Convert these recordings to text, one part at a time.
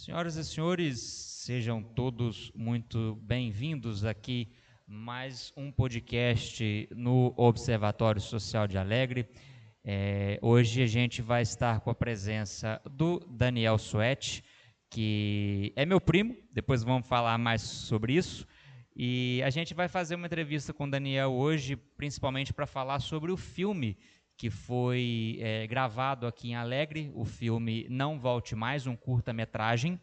Senhoras e senhores, sejam todos muito bem-vindos aqui mais um podcast no Observatório Social de Alegre. Hoje a gente vai estar com a presença do Daniel Suete, que é meu primo, depois vamos falar mais sobre isso. E a gente vai fazer uma entrevista com o Daniel hoje, principalmente para falar sobre o filme que foi gravado aqui em Alegre, o filme Não Volte Mais, um curta-metragem.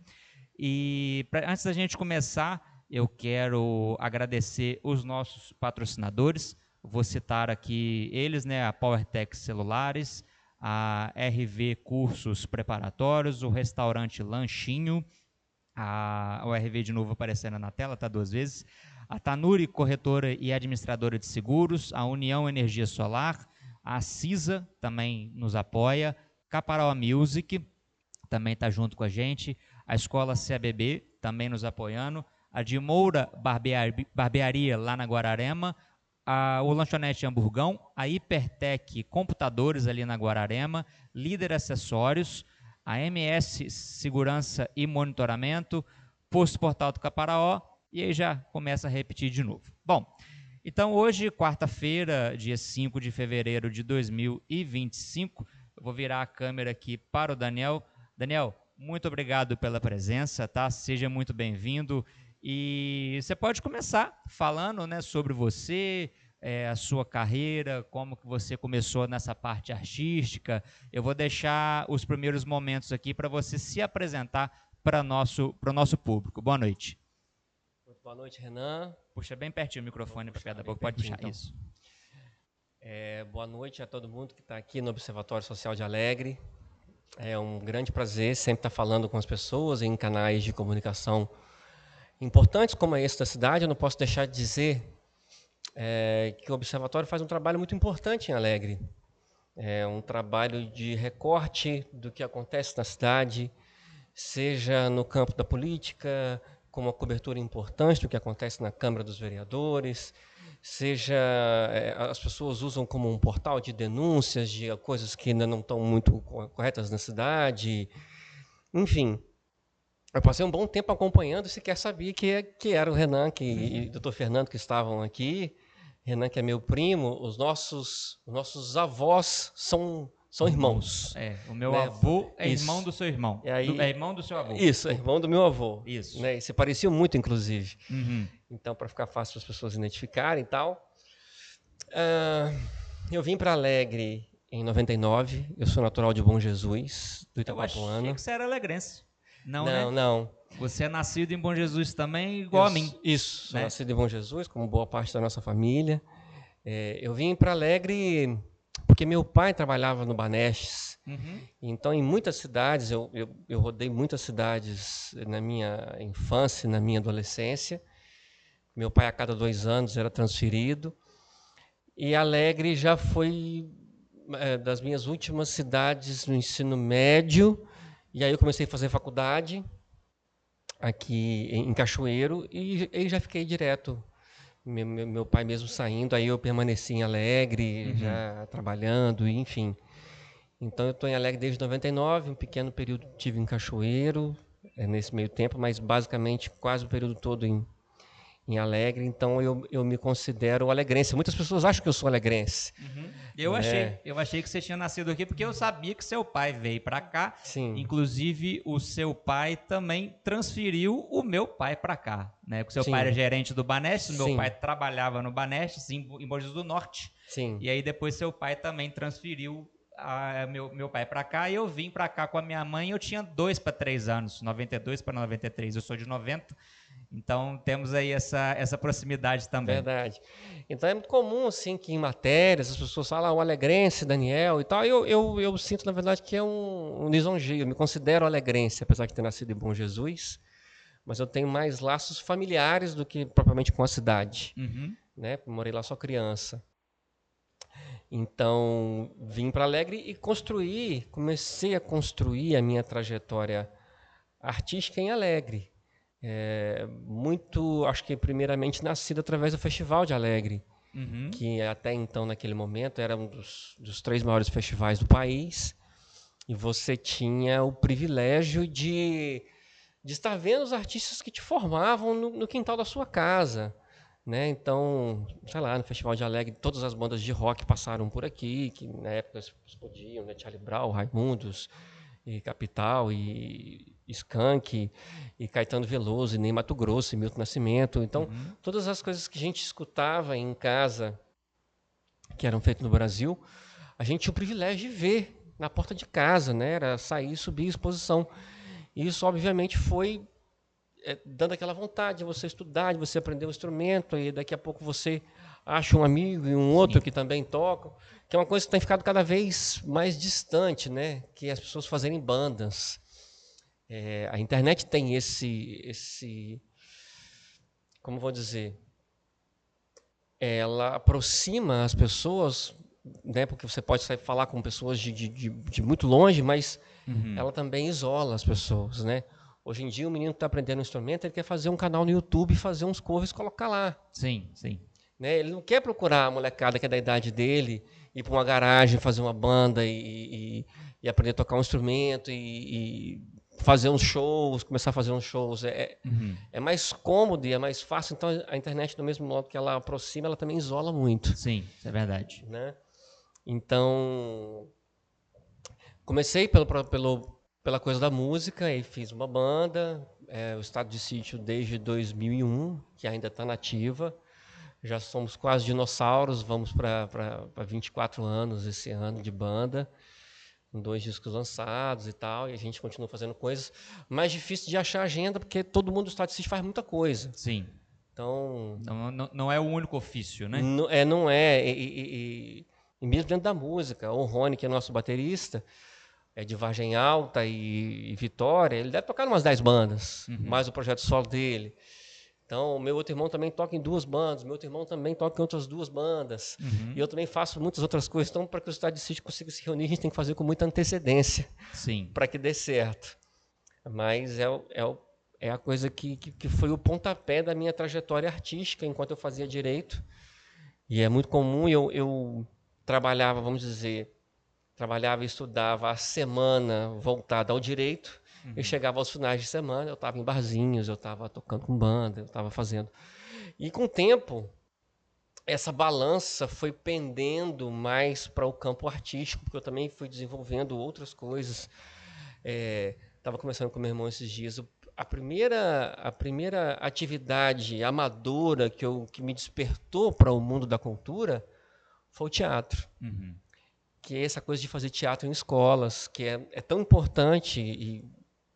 E antes da gente começar, eu quero agradecer os nossos patrocinadores. Vou citar aqui eles, né? A PowerTech Celulares, a RV Cursos Preparatórios, o restaurante Lanchinho, o RV de novo aparecendo na tela, tá 2 vezes, a Tanuri Corretora e Administradora de Seguros, a União Energia Solar, a CISA também nos apoia, Caparaó Music também está junto com a gente, a Escola CABB também nos apoiando, a de Moura Barbearia lá na Guararema, o Lanchonete Hamburgão, a Hipertec Computadores ali na Guararema, Líder Acessórios, a MS Segurança e Monitoramento, Posto Portal do Caparaó, e aí já começa a repetir de novo. Bom, então hoje, quarta-feira, dia 5 de fevereiro de 2025, eu vou virar a câmera aqui para o Daniel. Daniel, muito obrigado pela presença, tá? Seja muito bem-vindo. E você pode começar falando, né, sobre você, a sua carreira, como que você começou nessa parte artística. Eu vou deixar os primeiros momentos aqui para você se apresentar para o nosso público. Boa noite. Muito boa noite, Renan. Puxa bem pertinho o microfone para perto da boca. Pode puxar, então. Isso. Boa noite a todo mundo que está aqui no Observatório Social de Alegre. É um grande prazer sempre estar falando com as pessoas em canais de comunicação importantes como esse da cidade. Eu não posso deixar de dizer que o Observatório faz um trabalho muito importante em Alegre. É um trabalho de recorte do que acontece na cidade, seja no campo da política, com uma cobertura importante do que acontece na Câmara dos Vereadores, seja as pessoas usam como um portal de denúncias de coisas que ainda não estão muito corretas na cidade. Enfim, eu passei um bom tempo acompanhando e sequer sabia que era o Renan e o Dr. Fernando que estavam aqui. Renan, que é meu primo, os nossos avós são irmãos. O meu avô é irmão do seu irmão. É irmão do seu avô. Isso, é irmão do meu avô. Isso. Né? E se pareciam muito, inclusive. Uhum. Então, para ficar fácil para as pessoas identificarem e tal. Eu vim para Alegre em 99. Eu sou natural de Bom Jesus, do Itapapuana. Eu achei que você era alegrense. Não, né? Não. Você é nascido em Bom Jesus também, igual a mim. Isso, sou né? nascido em Bom Jesus, como boa parte da nossa família. Eu vim para Alegre porque meu pai trabalhava no Banestes. Uhum. Então, em muitas cidades, eu rodei muitas cidades na minha infância, na minha adolescência. Meu pai, a cada 2 anos, era transferido. E Alegre já foi das minhas últimas cidades no ensino médio. E aí eu comecei a fazer faculdade aqui em Cachoeiro e já fiquei direto. Meu pai mesmo saindo, aí eu permaneci em Alegre, já trabalhando, enfim. Então eu estou em Alegre desde 99, um pequeno período tive em Cachoeiro, nesse meio tempo, mas basicamente quase o período todo em Alegre. Então eu me considero alegrense. Muitas pessoas acham que eu sou alegrense. Eu achei que você tinha nascido aqui porque eu sabia que seu pai veio para cá. Sim. Inclusive o seu pai também transferiu o meu pai para cá, né? Porque o seu Sim. pai era gerente do Banestes, Sim. meu pai trabalhava no Banestes em Bom Jesus do Norte. Sim. E aí depois seu pai também transferiu meu pai para cá e eu vim para cá com a minha mãe. Eu tinha 2 para 3 anos, 92 para 93. Eu sou de 90. Então, temos aí essa proximidade também. Verdade. Então, é muito comum, assim, que em matérias as pessoas falam o alegrense, Daniel e tal. Eu sinto, na verdade, que é um lisonjeio. Eu me considero alegrense, apesar de ter nascido em Bom Jesus. Mas eu tenho mais laços familiares do que propriamente com a cidade. Né? Morei lá só criança. Então, vim para Alegre e comecei a construir a minha trajetória artística em Alegre. Acho que primeiramente nascido através do Festival de Alegre, que até então, naquele momento, era um dos 3 maiores festivais do país, e você tinha o privilégio de de estar vendo os artistas que te formavam no quintal da sua casa, né? Então, sei lá, no Festival de Alegre, todas as bandas de rock passaram por aqui, que na época explodiam, né? Charlie Brown, Raimundos, e Capital, e Skank, e Caetano Veloso, e Ney Matogrosso, e Milton Nascimento. Então, todas as coisas que a gente escutava em casa, que eram feitas no Brasil, a gente tinha o privilégio de ver na porta de casa, né? Era sair e subir a exposição. E isso, obviamente, foi dando aquela vontade de você estudar, de você aprender um instrumento, e daqui a pouco você acha um amigo e um outro que também tocam, que é uma coisa que tem ficado cada vez mais distante, né? Que é as pessoas fazerem bandas. A internet tem esse, como vou dizer, ela aproxima as pessoas, né? Porque você pode sair falar com pessoas de muito longe, mas ela também isola as pessoas, né? Hoje em dia, o menino que está aprendendo um instrumento, ele quer fazer um canal no YouTube, fazer uns covers e colocar lá. Sim, sim. Né? Ele não quer procurar a molecada que é da idade dele, ir para uma garagem, fazer uma banda e aprender a tocar um instrumento e fazer uns shows, começar a fazer uns shows. É mais cômodo e é mais fácil. Então, a internet, do mesmo modo que ela aproxima, ela também isola muito. Sim, isso é verdade. Né? Então, comecei pela coisa da música e fiz uma banda, o Estado de Sítio desde 2001, que ainda está nativa. Já somos quase dinossauros, vamos para 24 anos esse ano de banda, com 2 discos lançados e tal, e a gente continua fazendo coisas. Mais difícil de achar agenda, porque todo mundo do Estado de Sítio faz muita coisa. Sim. Então, não é o único ofício, né? Não é. E mesmo dentro da música, o Rony, que é nosso baterista, é de Vargem Alta e Vitória, ele deve tocar em umas 10 bandas, mais o projeto solo dele. Então, meu outro irmão também toca em 2 bandas, meu outro irmão também toca em outras 2 bandas, e eu também faço muitas outras coisas. Então, para que o Estado de Sítio consiga se reunir, a gente tem que fazer com muita antecedência para que dê certo. Mas é a coisa que foi o pontapé da minha trajetória artística enquanto eu fazia direito. E é muito comum, eu trabalhava, vamos dizer, trabalhava e estudava a semana voltada ao direito. Eu chegava aos finais de semana, eu estava em barzinhos, eu estava tocando com banda, eu estava fazendo. E com o tempo, essa balança foi pendendo mais para o campo artístico, porque eu também fui desenvolvendo outras coisas. Estava conversando com meu irmão esses dias. A primeira atividade amadora que me despertou para o mundo da cultura foi o teatro. Que é essa coisa de fazer teatro em escolas, que é tão importante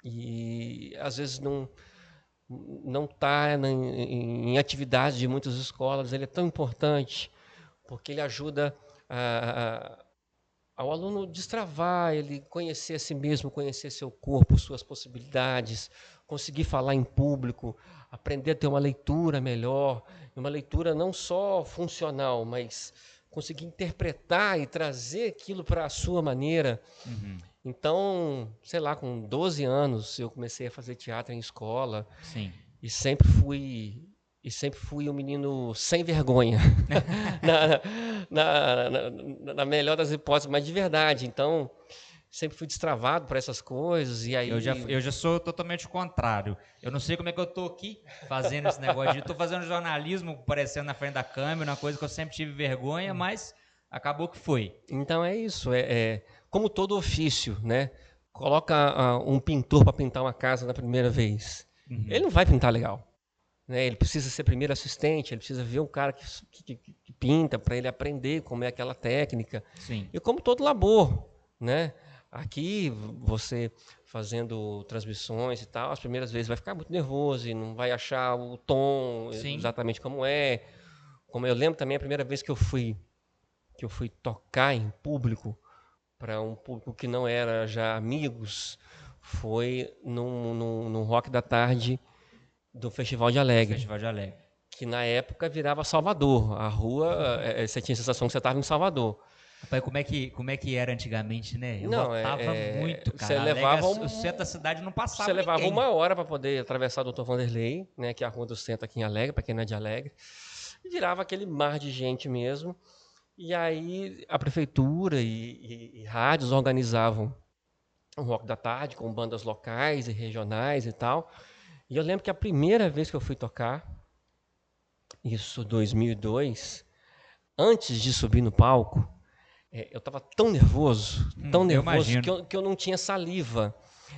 e às vezes não está em atividades de muitas escolas. Ele é tão importante porque ele ajuda ao aluno destravar, ele conhecer a si mesmo, conhecer seu corpo, suas possibilidades, conseguir falar em público, aprender a ter uma leitura melhor, uma leitura não só funcional, mas conseguir interpretar e trazer aquilo para a sua maneira. Então, sei lá, com 12 anos eu comecei a fazer teatro em escola. Sim. E sempre fui um menino sem vergonha, na melhor das hipóteses, mas de verdade. Então, sempre fui destravado para essas coisas. E aí eu já sou totalmente o contrário. Eu não sei como é que eu tô aqui fazendo esse negócio tô fazendo jornalismo, aparecendo na frente da câmera, uma coisa que eu sempre tive vergonha, mas acabou que foi. Então é isso, como todo ofício, né? Coloca um pintor para pintar uma casa na primeira vez. Ele não vai pintar legal. Né? Ele precisa ser primeiro assistente, ele precisa ver um cara que pinta para ele aprender como é aquela técnica. Sim. E como todo labor, né? Aqui, você fazendo transmissões e tal, as primeiras vezes vai ficar muito nervoso e não vai achar o tom exatamente como é. Como eu lembro também, a primeira vez que eu fui tocar em público, para um público que não era já amigos, foi num Rock da Tarde do Festival de Alegre. Festival de Alegre. Que na época virava Salvador. A rua, você tinha a sensação que você estava em Salvador. Rapaz, como é que era antigamente, né? Eu não, lotava muito, cara. Você levava o centro da cidade não passava Você levava ninguém. 1 hora para poder atravessar o Dr. Vanderlei, né, que é a rua do centro aqui em Alegre, para quem não é de Alegre. E virava aquele mar de gente mesmo. E aí a prefeitura e rádios organizavam um rock da tarde com bandas locais e regionais e tal. E eu lembro que a primeira vez que eu fui tocar, isso 2002, antes de subir no palco, eu estava tão Eu nervoso imagino. que eu não tinha saliva.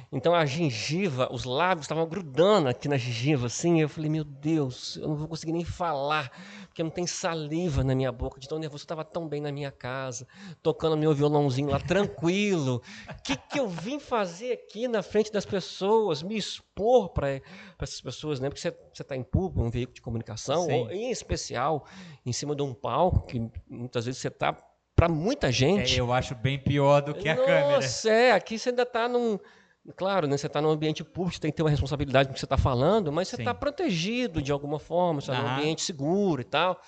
Então a gengiva, os lábios estavam grudando aqui na gengiva, assim. Eu falei, meu Deus, eu não vou conseguir nem falar, porque não tem saliva na minha boca. De tão nervoso, eu estava tão bem na minha casa, tocando meu violãozinho lá, tranquilo. O que eu vim fazer aqui na frente das pessoas? Me expor para essas pessoas, né? Porque você está em público, um veículo de comunicação, ou Sim. em especial em cima de um palco, que muitas vezes você está para muita gente. Eu acho bem pior do que a câmera. Nossa, aqui você ainda está num. Claro, né, você está num ambiente público, você tem que ter uma responsabilidade com o que você está falando, mas você está Sim. protegido de alguma forma, você está num Aham. ambiente seguro e tal.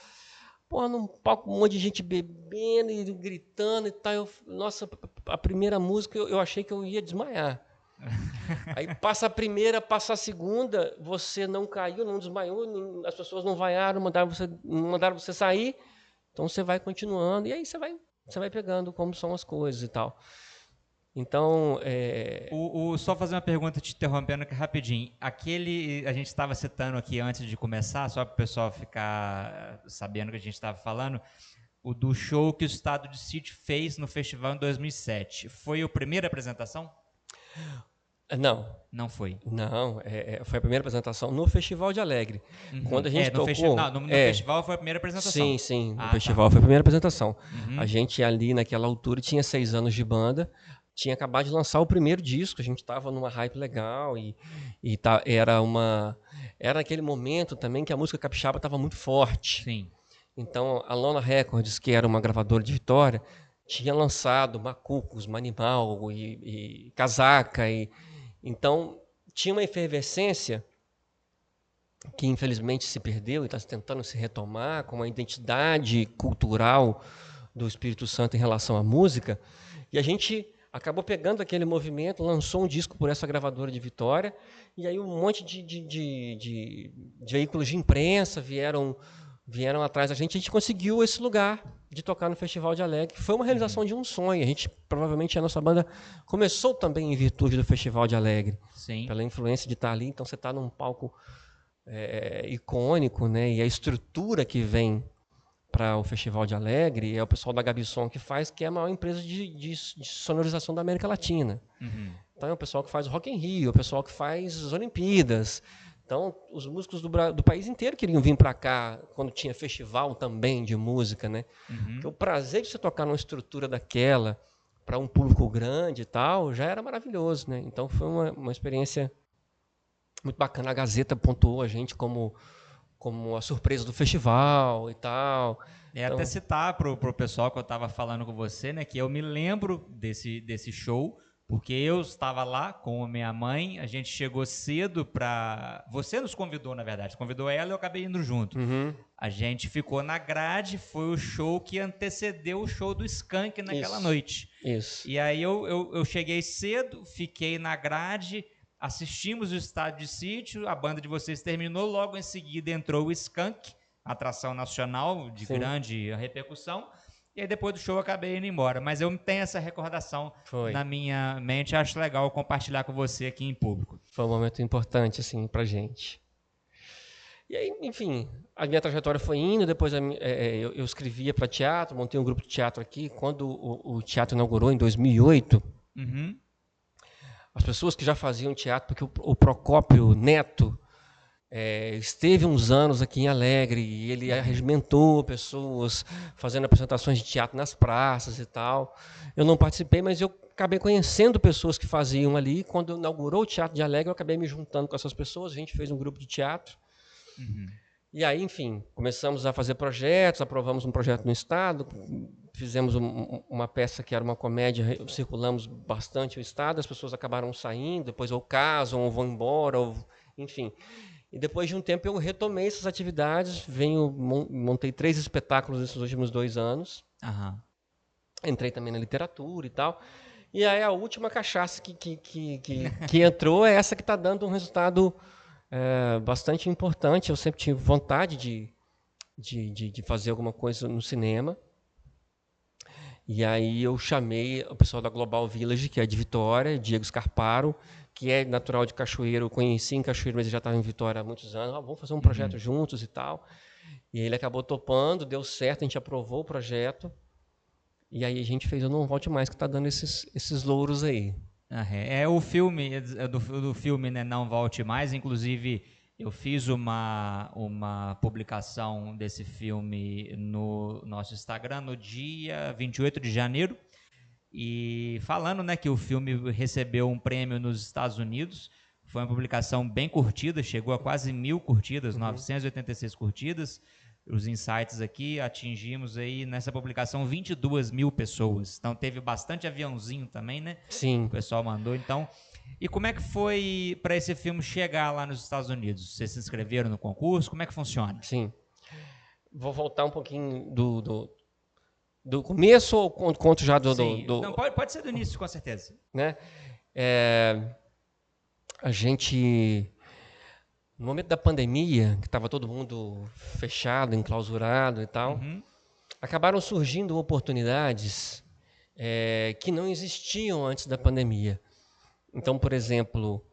Pô, num palco, um monte de gente bebendo e gritando e tal. Nossa, a primeira música eu achei que eu ia desmaiar. Aí passa a primeira, passa a segunda, você não caiu, não desmaiou, as pessoas não vaiaram, não mandaram você sair, então você vai continuando, e aí você vai pegando como são as coisas e tal. Então, Só fazer uma pergunta te interrompendo aqui rapidinho. A gente estava citando aqui antes de começar, só para o pessoal ficar sabendo que a gente estava falando, o do show que o Estado de Sítio fez no festival em 2007. Foi a primeira apresentação? não, Não foi. não, foi a primeira apresentação no Festival de Alegre. Uhum. Quando a gente No tocou... no festival foi a primeira apresentação. Sim, no Ah, festival tá. foi a primeira apresentação. Uhum. A gente ali naquela altura tinha 6 anos de banda, tinha acabado de lançar o primeiro disco, a gente estava numa hype legal era aquele momento também que a música capixaba estava muito forte. Sim. Então a Lona Records, que era uma gravadora de Vitória, tinha lançado Macucos, Manimal e Casaca, então tinha uma efervescência que infelizmente se perdeu e está tentando se retomar com a identidade cultural do Espírito Santo em relação à música. E a gente acabou pegando aquele movimento, lançou um disco por essa gravadora de Vitória, e aí um monte de veículos de imprensa vieram atrás da gente. A gente conseguiu esse lugar de tocar no Festival de Alegre. Foi uma realização de um sonho. A gente, provavelmente, a nossa banda começou também em virtude do Festival de Alegre. Sim. Pela influência de estar ali. Então, você está num palco icônico, né? E a estrutura que vem para o Festival de Alegre é o pessoal da Gabisson que faz, que é a maior empresa de sonorização da América Latina. Uhum. Então é o pessoal que faz o Rock in Rio, é o pessoal que faz as Olimpíadas. Então os músicos do país inteiro queriam vir para cá quando tinha festival também de música, né? Uhum. Porque o prazer de você tocar numa estrutura daquela para um público grande e tal já era maravilhoso, né? Então foi uma experiência muito bacana. A Gazeta pontuou a gente como a surpresa do festival e tal. Então... Até citar pro pessoal que eu estava falando com você, né, que eu me lembro desse show, porque eu estava lá com a minha mãe, a gente chegou cedo para... Você nos convidou, na verdade, convidou ela e eu acabei indo junto. Uhum. A gente ficou na grade, foi o show que antecedeu o show do Skank naquela noite. Isso. E aí eu cheguei cedo, fiquei na grade... Assistimos o Estado de Sítio, a banda de vocês terminou, logo em seguida entrou o Skank, atração nacional de grande repercussão, e aí depois do show eu acabei indo embora. Mas eu tenho essa recordação na minha mente, acho legal compartilhar com você aqui em público. Foi um momento importante, assim, pra gente. E aí, enfim, a minha trajetória foi indo, depois eu escrevia para teatro, montei um grupo de teatro aqui. Quando o teatro inaugurou, em 2008... Uhum. As pessoas que já faziam teatro, porque o Procópio Neto esteve uns anos aqui em Alegre e ele arregimentou pessoas fazendo apresentações de teatro nas praças e tal. Eu não participei, mas eu acabei conhecendo pessoas que faziam ali. Quando inaugurou o Teatro de Alegre, eu acabei me juntando com essas pessoas. A gente fez um grupo de teatro. Uhum. E aí, enfim, começamos a fazer projetos, aprovamos um projeto no Estado, fizemos uma peça que era uma comédia, circulamos bastante o Estado, as pessoas acabaram saindo, depois ou casam, ou vão embora, enfim. E depois de um tempo eu retomei essas atividades, montei 3 espetáculos nesses últimos 2 anos, entrei também na literatura e tal, e aí a última cachaça que entrou é essa que está dando um resultado bastante importante. Eu sempre tive vontade de fazer alguma coisa no cinema. E aí eu chamei o pessoal da Global Village, que é de Vitória, Diego Scarparo, que é natural de Cachoeiro. Eu conheci em Cachoeiro, mas ele já estava em Vitória há muitos anos. Vamos fazer um projeto juntos e tal. E ele acabou topando, deu certo, a gente aprovou o projeto. E aí a gente fez o Não Volte Mais, que está dando esses louros aí. É o filme, do filme, né, Não Volte Mais. Inclusive, eu fiz uma publicação desse filme no nosso Instagram no dia 28 de janeiro. E falando, né, que o filme recebeu um prêmio nos Estados Unidos. Foi uma publicação bem curtida, chegou a quase 1.000 curtidas, 986 curtidas. Os insights aqui, atingimos aí nessa publicação 22 mil pessoas. Então teve bastante aviãozinho também, né? Sim. O pessoal mandou. Então, e como é que foi para esse filme chegar lá nos Estados Unidos? Vocês se inscreveram no concurso? Como é que funciona? Sim. Vou voltar um pouquinho do começo ou conto já do... Sim. Não, pode ser do início, com certeza. Né? A gente... No momento da pandemia, que estava todo mundo fechado, enclausurado e tal, acabaram surgindo oportunidades que não existiam antes da pandemia. Então, por exemplo,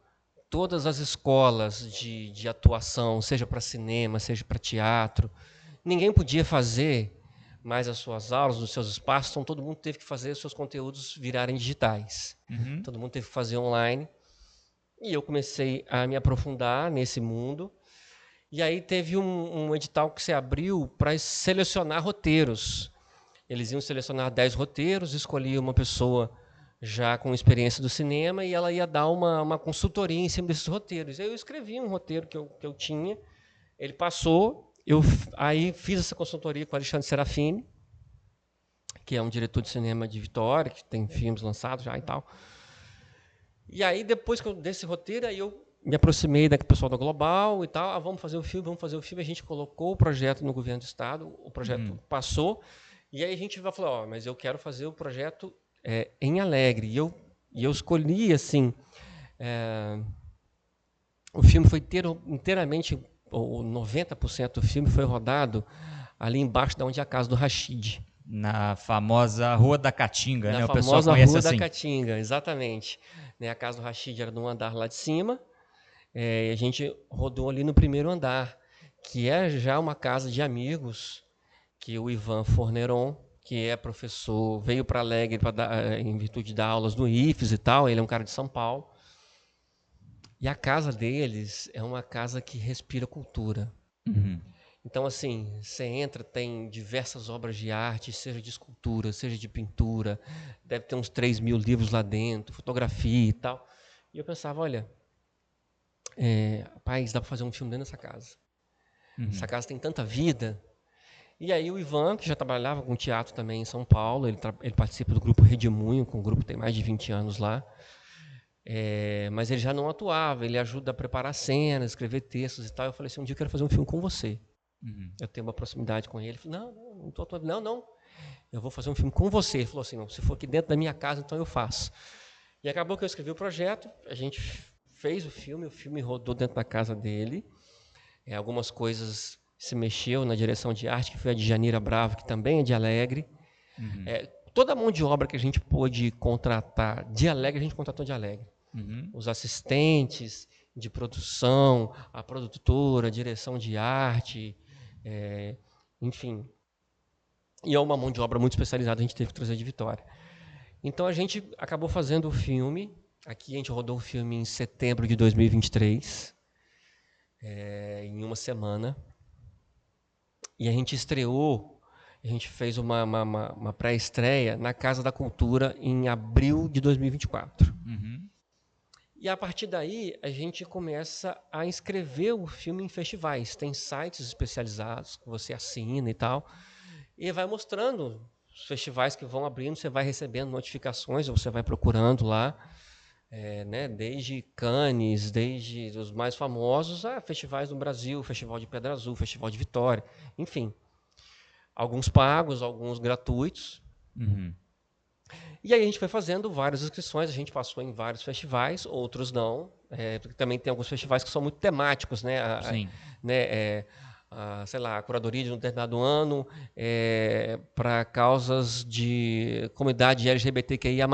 todas as escolas de atuação, seja para cinema, seja para teatro, ninguém podia fazer mais as suas aulas nos seus espaços, então todo mundo teve que fazer os seus conteúdos virarem digitais. Todo mundo teve que fazer online. E eu comecei a me aprofundar nesse mundo. E aí teve um edital que se abriu para selecionar roteiros. Eles iam selecionar 10 roteiros, escolhia uma pessoa já com experiência do cinema e ela ia dar uma consultoria em cima desses roteiros. Eu escrevi um roteiro que eu tinha, ele passou, aí fiz essa consultoria com o Alexandre Serafini, que é um diretor de cinema de Vitória, que tem filmes lançados já e tal. E aí, depois desse roteiro, aí eu me aproximei do pessoal da Global e tal. Vamos fazer o filme. A gente colocou o projeto no governo do estado, o projeto passou. E aí a gente vai falar, mas eu quero fazer o projeto em Alegre. E eu escolhi, assim, o filme foi inteiramente, ou 90% do filme foi rodado ali embaixo de onde é a casa do Rashid. Na famosa Rua da Caatinga, né? O pessoal conhece Rua da Caatinga, exatamente. A casa do Rashid era num andar lá de cima, e a gente rodou ali no primeiro andar, que é já uma casa de amigos, que o Ivan Forneron, que é professor, veio para Alegre em virtude de dar aulas no IFES e tal, ele é um cara de São Paulo. E a casa deles é uma casa que respira cultura. Então, assim, você entra, tem diversas obras de arte, seja de escultura, seja de pintura, deve ter uns 3.000 livros lá dentro, fotografia e tal. E eu pensava, olha, rapaz, dá para fazer um filme dentro dessa casa. Essa casa tem tanta vida. E aí o Ivan, que já trabalhava com teatro também em São Paulo, ele participa do grupo Redemoinho, que o grupo tem mais de 20 anos lá. Mas ele já não atuava, ele ajuda a preparar cenas, escrever textos e tal. Eu falei assim, um dia eu quero fazer um filme com você. Eu tenho uma proximidade com ele. Ele falou, não estou atuando. Não, eu vou fazer um filme com você. Ele falou assim, não, se for aqui dentro da minha casa, então eu faço. E acabou que eu escrevi o projeto, a gente fez o filme rodou dentro da casa dele. Algumas coisas se mexeu na direção de arte, que foi a de Janira Bravo, que também é de Alegre. Toda a mão de obra que a gente pôde contratar de Alegre, a gente contratou de Alegre. Os assistentes de produção, a produtora, a direção de arte, enfim. E é uma mão de obra muito especializada, a gente teve que trazer de Vitória. Então a gente acabou fazendo o filme. Aqui a gente rodou o filme em setembro de 2023, em uma semana. E a gente estreou, a gente fez uma pré-estreia na Casa da Cultura em abril de 2024. E a partir daí, a gente começa a inscrever o filme em festivais. Tem sites especializados que você assina e tal. E vai mostrando os festivais que vão abrindo, você vai recebendo notificações, ou você vai procurando lá. Desde Cannes, desde os mais famosos, a festivais do Brasil, Festival de Pedra Azul, Festival de Vitória, enfim. Alguns pagos, alguns gratuitos. E aí a gente foi fazendo várias inscrições, a gente passou em vários festivais, outros não, porque também tem alguns festivais que são muito temáticos, né? Sim. sei lá, a curadoria de um determinado ano para causas de comunidade LGBTQIA+,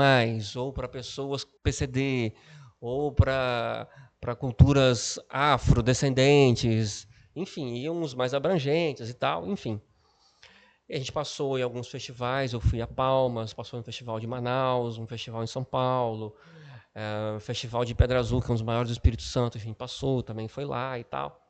ou para pessoas PCD, ou para culturas afrodescendentes, enfim, e uns mais abrangentes e tal, enfim. E a gente passou em alguns festivais, eu fui a Palmas, passou em um festival de Manaus, um festival em São Paulo, um festival de Pedra Azul, que é um dos maiores do Espírito Santo, a gente passou, também foi lá e tal.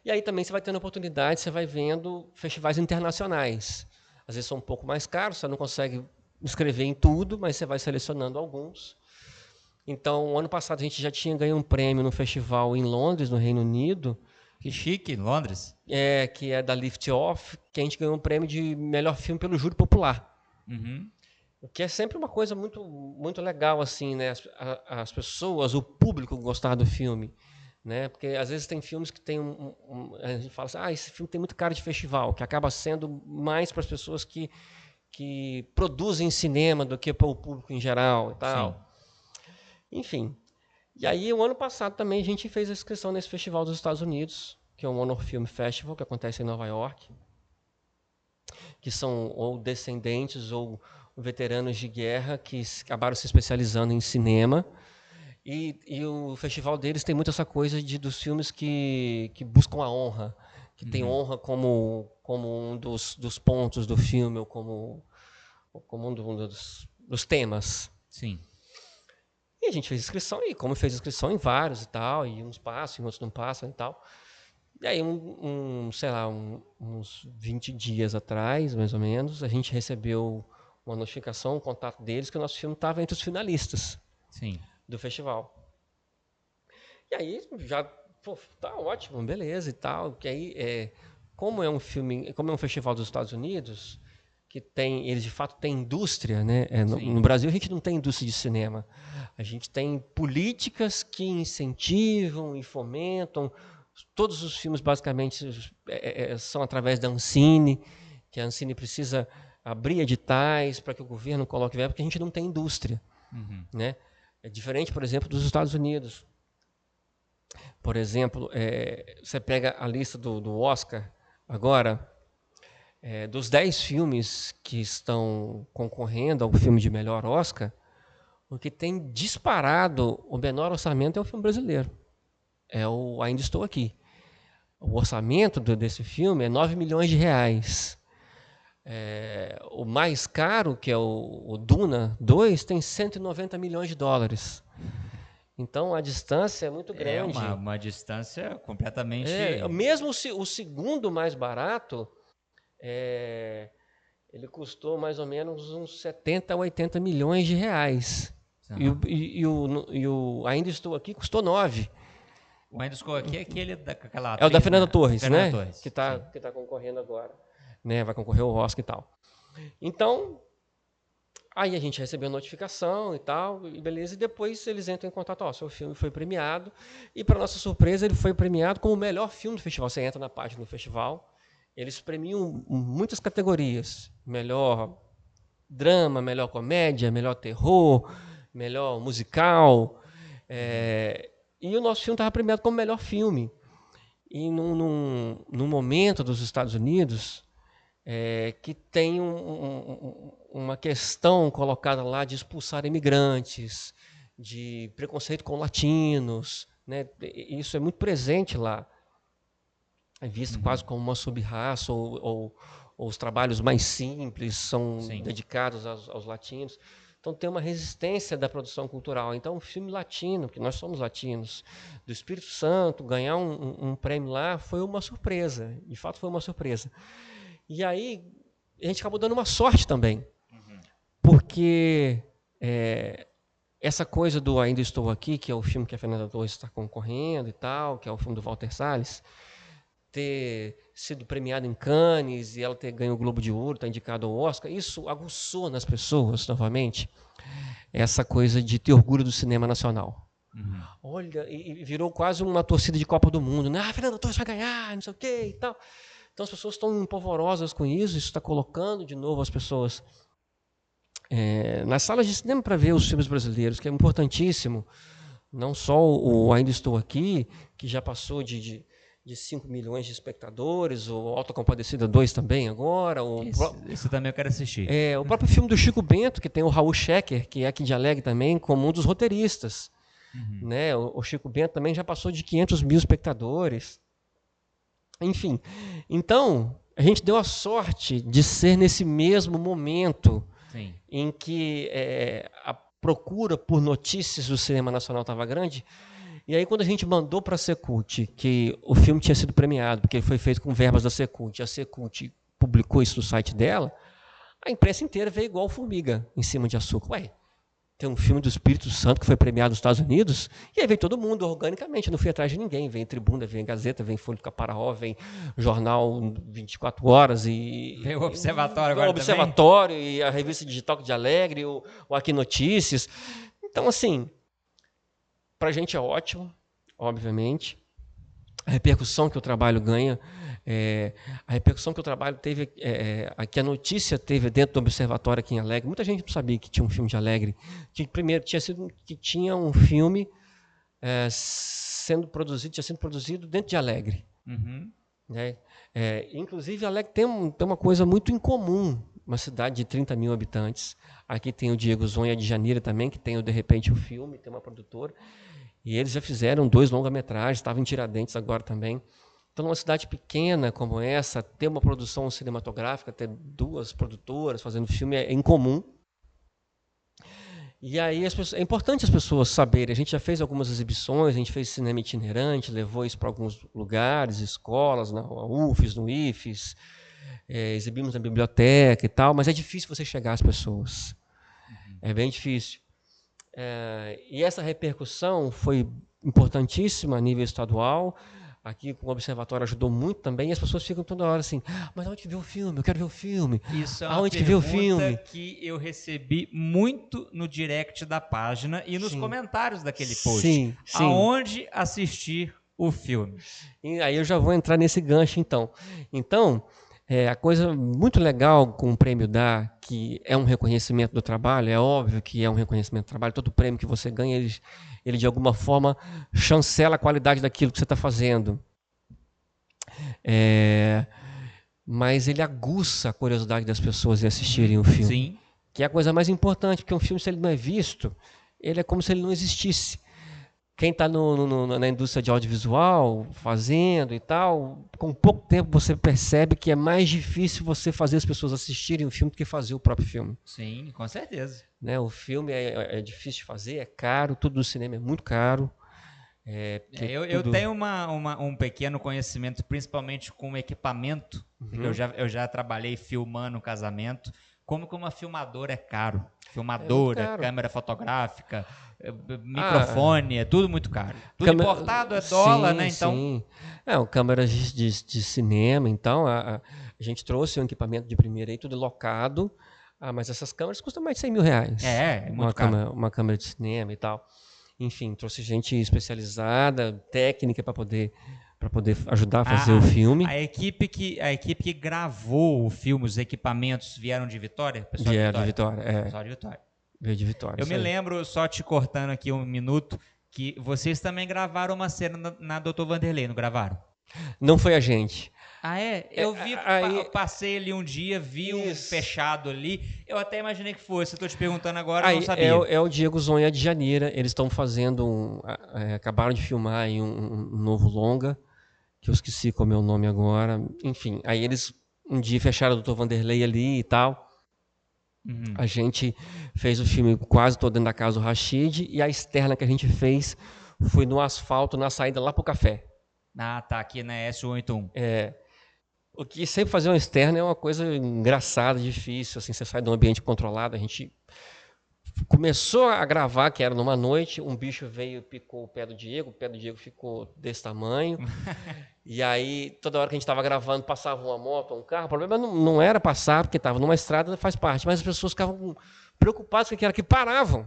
E aí também você vai tendo oportunidade, você vai vendo festivais internacionais. Às vezes são um pouco mais caros, você não consegue escrever em tudo, mas você vai selecionando alguns. Então, ano passado a gente já tinha ganho um prêmio no festival em Londres, no Reino Unido. Que chique, Londres. Que é da Lift Off, que a gente ganhou um prêmio de melhor filme pelo júri popular. Uhum. O que é sempre uma coisa muito, muito legal, assim, né? As pessoas, o público gostar do filme. Né? Porque às vezes tem filmes que tem a gente fala assim, esse filme tem muito cara de festival, que acaba sendo mais para as pessoas que produzem cinema do que para o público em geral e tal. Sim. Enfim. E aí, o ano passado também a gente fez a inscrição nesse festival dos Estados Unidos, que é o Honor Film Festival, que acontece em Nova York, que são ou descendentes ou veteranos de guerra que acabaram se especializando em cinema. E o festival deles tem muito essa coisa dos filmes que buscam a honra, que tem honra como um dos pontos do filme, ou como um dos temas. Sim. E a gente fez inscrição, e como fez inscrição em vários e tal, e uns passam, e outros não passam e tal. E aí, sei lá, uns 20 dias atrás, mais ou menos, a gente recebeu uma notificação, um contato deles, que o nosso filme estava entre os finalistas. Sim. Do festival. E aí já, tá ótimo, beleza e tal. Que aí, como é um filme, como é um festival dos Estados Unidos, que eles de fato têm indústria, né? No Brasil a gente não tem indústria de cinema. A gente tem políticas que incentivam e fomentam. Todos os filmes basicamente são através da Ancine, que a Ancine precisa abrir editais para que o governo coloque verba, porque a gente não tem indústria, né? É diferente, por exemplo, dos Estados Unidos. Por exemplo, você pega a lista do Oscar agora, dos 10 filmes que estão concorrendo ao filme de melhor Oscar, o que tem disparado o menor orçamento é o filme brasileiro. É o Ainda Estou Aqui. O orçamento desse filme é 9 milhões de reais. O mais caro, que é o Duna 2, tem 190 milhões de dólares. Então, a distância é muito grande. É uma distância completamente... Mesmo o segundo mais barato, ele custou mais ou menos uns 70 a 80 milhões de reais. E o Ainda Estou Aqui custou 9. O Ainda Estou Aqui é aquele daquela atriz, é o da Fernanda Torres, Fernanda né? Torres, que está concorrendo agora. Né? Vai concorrer ao Oscar e tal. Então... Aí a gente recebeu a notificação e tal, e beleza, e depois eles entram em contato, seu filme foi premiado, e para nossa surpresa ele foi premiado como o melhor filme do festival. Você entra na página do festival, eles premiam muitas categorias, melhor drama, melhor comédia, melhor terror, melhor musical, e o nosso filme estava premiado como melhor filme. E num momento dos Estados Unidos... que tem uma questão colocada lá de expulsar imigrantes, de preconceito com latinos, né? Isso é muito presente lá. É visto quase como uma sub-raça, ou os trabalhos mais simples são dedicados aos latinos. Então tem uma resistência da produção cultural. Então um filme latino, que nós somos latinos, do Espírito Santo, ganhar um prêmio lá foi uma surpresa. De fato foi uma surpresa. E aí, a gente acabou dando uma sorte também. Porque essa coisa do Ainda Estou Aqui, que é o filme que a Fernanda Torres está concorrendo e tal, que é o filme do Walter Salles, ter sido premiado em Cannes e ela ter ganho o Globo de Ouro, estar indicado ao Oscar, isso aguçou nas pessoas, novamente, essa coisa de ter orgulho do cinema nacional. Olha, e virou quase uma torcida de Copa do Mundo, né? A Fernanda Torres vai ganhar, não sei o quê e tal. Então as pessoas estão empolvorosas com isso está colocando de novo as pessoas nas salas de cinema para ver os filmes brasileiros, que é importantíssimo. Não só o Ainda Estou Aqui, que já passou de de 5 milhões de espectadores, o Auto da Compadecida 2 também agora. Esse também eu quero assistir. O próprio filme do Chico Bento, que tem o Raul Schecker, que é aqui de Alegre também, como um dos roteiristas. Né? O Chico Bento também já passou de 500 mil espectadores. Enfim, então, a gente deu a sorte de ser nesse mesmo momento Sim. em que a procura por notícias do cinema nacional estava grande. E aí, quando a gente mandou para a Secult que o filme tinha sido premiado, porque ele foi feito com verbas da Secult, e a Secult publicou isso no site dela, a imprensa inteira veio igual formiga em cima de açúcar. Ué, tem um filme do Espírito Santo que foi premiado nos Estados Unidos, e aí veio todo mundo organicamente, não fui atrás de ninguém. Vem Tribuna, vem Gazeta, vem Folha do Caparaó, vem Jornal 24 Horas e... Vem o Observatório agora também. O Observatório e a revista digital de Alegre, o Aqui Notícias. Então, assim, para a gente é ótimo, obviamente. A repercussão que o trabalho ganha, a repercussão que o trabalho teve, que a notícia teve dentro do Observatório aqui em Alegre. Muita gente não sabia que tinha um filme de Alegre. Primeiro, tinha um filme tinha sido produzido dentro de Alegre. Né? Inclusive, Alegre tem uma coisa muito incomum, uma cidade de 30 mil habitantes. Aqui tem o Diego Zonha de Janeiro também, que tem, de repente, o filme, tem uma produtora. E eles já fizeram 2 longa-metragens, estavam em Tiradentes agora também. Então, numa cidade pequena como essa, ter uma produção cinematográfica, ter 2 produtoras fazendo filme é incomum. E aí é importante as pessoas saberem. A gente já fez algumas exibições, a gente fez cinema itinerante, levou isso para alguns lugares, escolas, na UFES, no IFES, exibimos na biblioteca e tal, mas é difícil você chegar às pessoas. É bem difícil. E essa repercussão foi importantíssima a nível estadual. Aqui o Observatório ajudou muito também. E as pessoas ficam toda hora assim: mas onde que vê o filme? Eu quero ver o filme. Isso é uma pergunta que eu recebi muito no direct da página e nos comentários daquele post. Sim. Aonde assistir o filme? E aí eu já vou entrar nesse gancho, então. Então, a coisa muito legal com o prêmio DA, que é um reconhecimento do trabalho, é óbvio que é um reconhecimento do trabalho, todo prêmio que você ganha, ele de alguma forma chancela a qualidade daquilo que você está fazendo. Mas ele aguça a curiosidade das pessoas em assistirem o filme. Sim. Que é a coisa mais importante, porque um filme, se ele não é visto, ele é como se ele não existisse. Quem está na indústria de audiovisual, fazendo e tal, com pouco tempo você percebe que é mais difícil você fazer as pessoas assistirem o filme do que fazer o próprio filme. Sim, com certeza. Né? O filme é difícil de fazer, é caro, tudo no cinema é muito caro. Eu tenho um pequeno conhecimento, principalmente com equipamento, porque eu já trabalhei filmando casamento, como que uma filmadora é caro. Filmadora, câmera fotográfica, microfone, é tudo muito caro. Tudo importado é dólar, né? Então... Sim. Câmeras de cinema, então, a gente trouxe um equipamento de primeira aí, tudo locado, mas essas câmeras custam mais de 100 mil reais. É muito caro. Uma câmera de cinema e tal. Enfim, trouxe gente especializada, técnica para poder ajudar a fazer o filme. A equipe que gravou o filme, os equipamentos vieram de Vitória? Vieram de Vitória, Pessoal de Vitória. Veio de Vitória. Eu me lembro, só te cortando aqui um minuto, que vocês também gravaram uma cena na Dr. Vanderlei, não gravaram? Não foi a gente. Eu vi, passei ali um dia, vi um fechado ali, eu até imaginei que fosse, estou te perguntando agora, eu não sabia. É o Diego Zonha de Janeiro, eles estão fazendo, acabaram de filmar aí um novo longa, que eu esqueci como é o nome agora, enfim, aí eles um dia fecharam o Dr. Vanderlei ali e tal, A gente fez o filme quase todo dentro da casa do Rashid, e a externa que a gente fez foi no asfalto, na saída lá pro café. Ah, tá, aqui na S181. O que sempre fazer uma externa é uma coisa engraçada, difícil, assim, você sai de um ambiente controlado. A gente começou a gravar, que era numa noite, um bicho veio e picou o pé do Diego ficou desse tamanho, e aí toda hora que a gente estava gravando passava uma moto, um carro, o problema não era passar, porque estava numa estrada, faz parte, mas as pessoas ficavam preocupadas com aquilo, que paravam.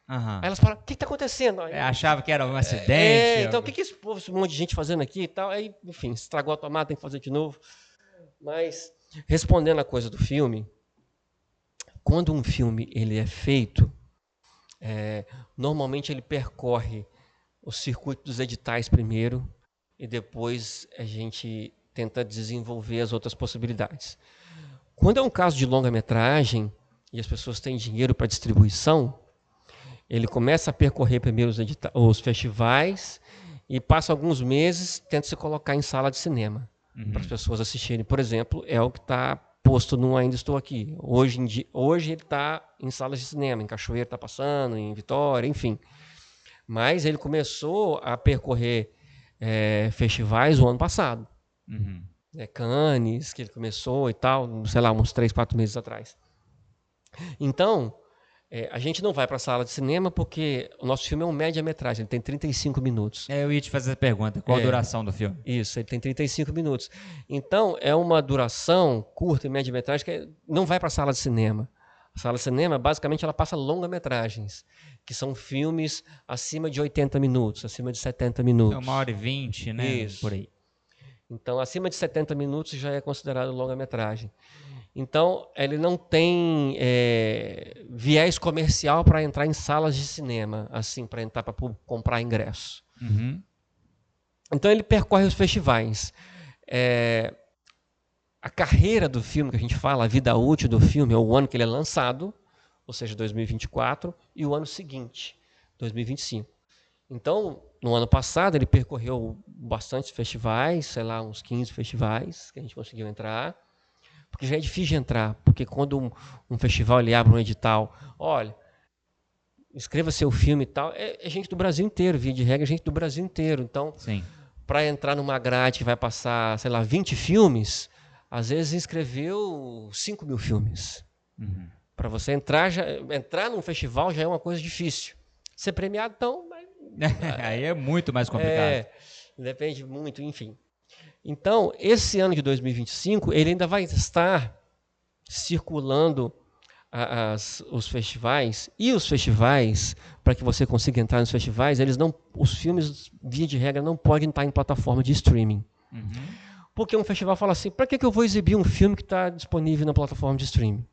Uhum. Aí elas falavam, o que está acontecendo? Aí, achava que era um acidente. Então, o que esse povo, esse monte de gente fazendo aqui e tal? Aí, enfim, estragou a tomada, tem que fazer de novo. Mas, respondendo a coisa do filme, quando um filme ele é feito, normalmente ele percorre o circuito dos editais primeiro, e depois a gente tenta desenvolver as outras possibilidades. Quando é um caso de longa-metragem e as pessoas têm dinheiro para distribuição, ele começa a percorrer primeiro os festivais e passa alguns meses, tenta se colocar em sala de cinema para as pessoas assistirem. Por exemplo, é o que está posto no Ainda Estou Aqui. Hoje ele está em salas de cinema, em Cachoeira está passando, em Vitória, enfim. Mas ele começou a percorrer festivais o ano passado. Cannes, que ele começou e tal, sei lá, uns 3, 4 meses atrás. Então, a gente não vai para a sala de cinema porque o nosso filme é um média-metragem, ele tem 35 minutos. Eu ia te fazer a pergunta, qual a duração do filme? Isso, ele tem 35 minutos. Então, é uma duração curta e média-metragem que não vai para a sala de cinema. A sala de cinema, basicamente, ela passa longa-metragens, que são filmes acima de 80 minutos, acima de 70 minutos. 1h20, né? Isso. Por aí. Então, acima de 70 minutos já é considerado longa-metragem. Então, ele não tem viés comercial para entrar em salas de cinema, assim, para entrar para comprar ingresso. Então, ele percorre os festivais. A carreira do filme, que a gente fala, a vida útil do filme, é o ano que ele é lançado, ou seja, 2024, e o ano seguinte, 2025. Então, no ano passado, ele percorreu bastantes festivais, sei lá, uns 15 festivais que a gente conseguiu entrar, porque já é difícil de entrar, porque quando um festival ele abre um edital, olha, escreva seu filme e tal, é gente do Brasil inteiro, via de regra, é gente do Brasil inteiro. Então, para entrar numa grade que vai passar, sei lá, 20 filmes, às vezes inscreveu 5 mil filmes. Para você entrar num festival já é uma coisa difícil. Ser premiado, então... Aí é muito mais complicado. Depende muito, enfim. Então, esse ano de 2025, ele ainda vai estar circulando os festivais, e os festivais, para que você consiga entrar nos festivais, os filmes, via de regra, não podem estar em plataforma de streaming. Porque um festival fala assim, para que eu vou exibir um filme que está disponível na plataforma de streaming?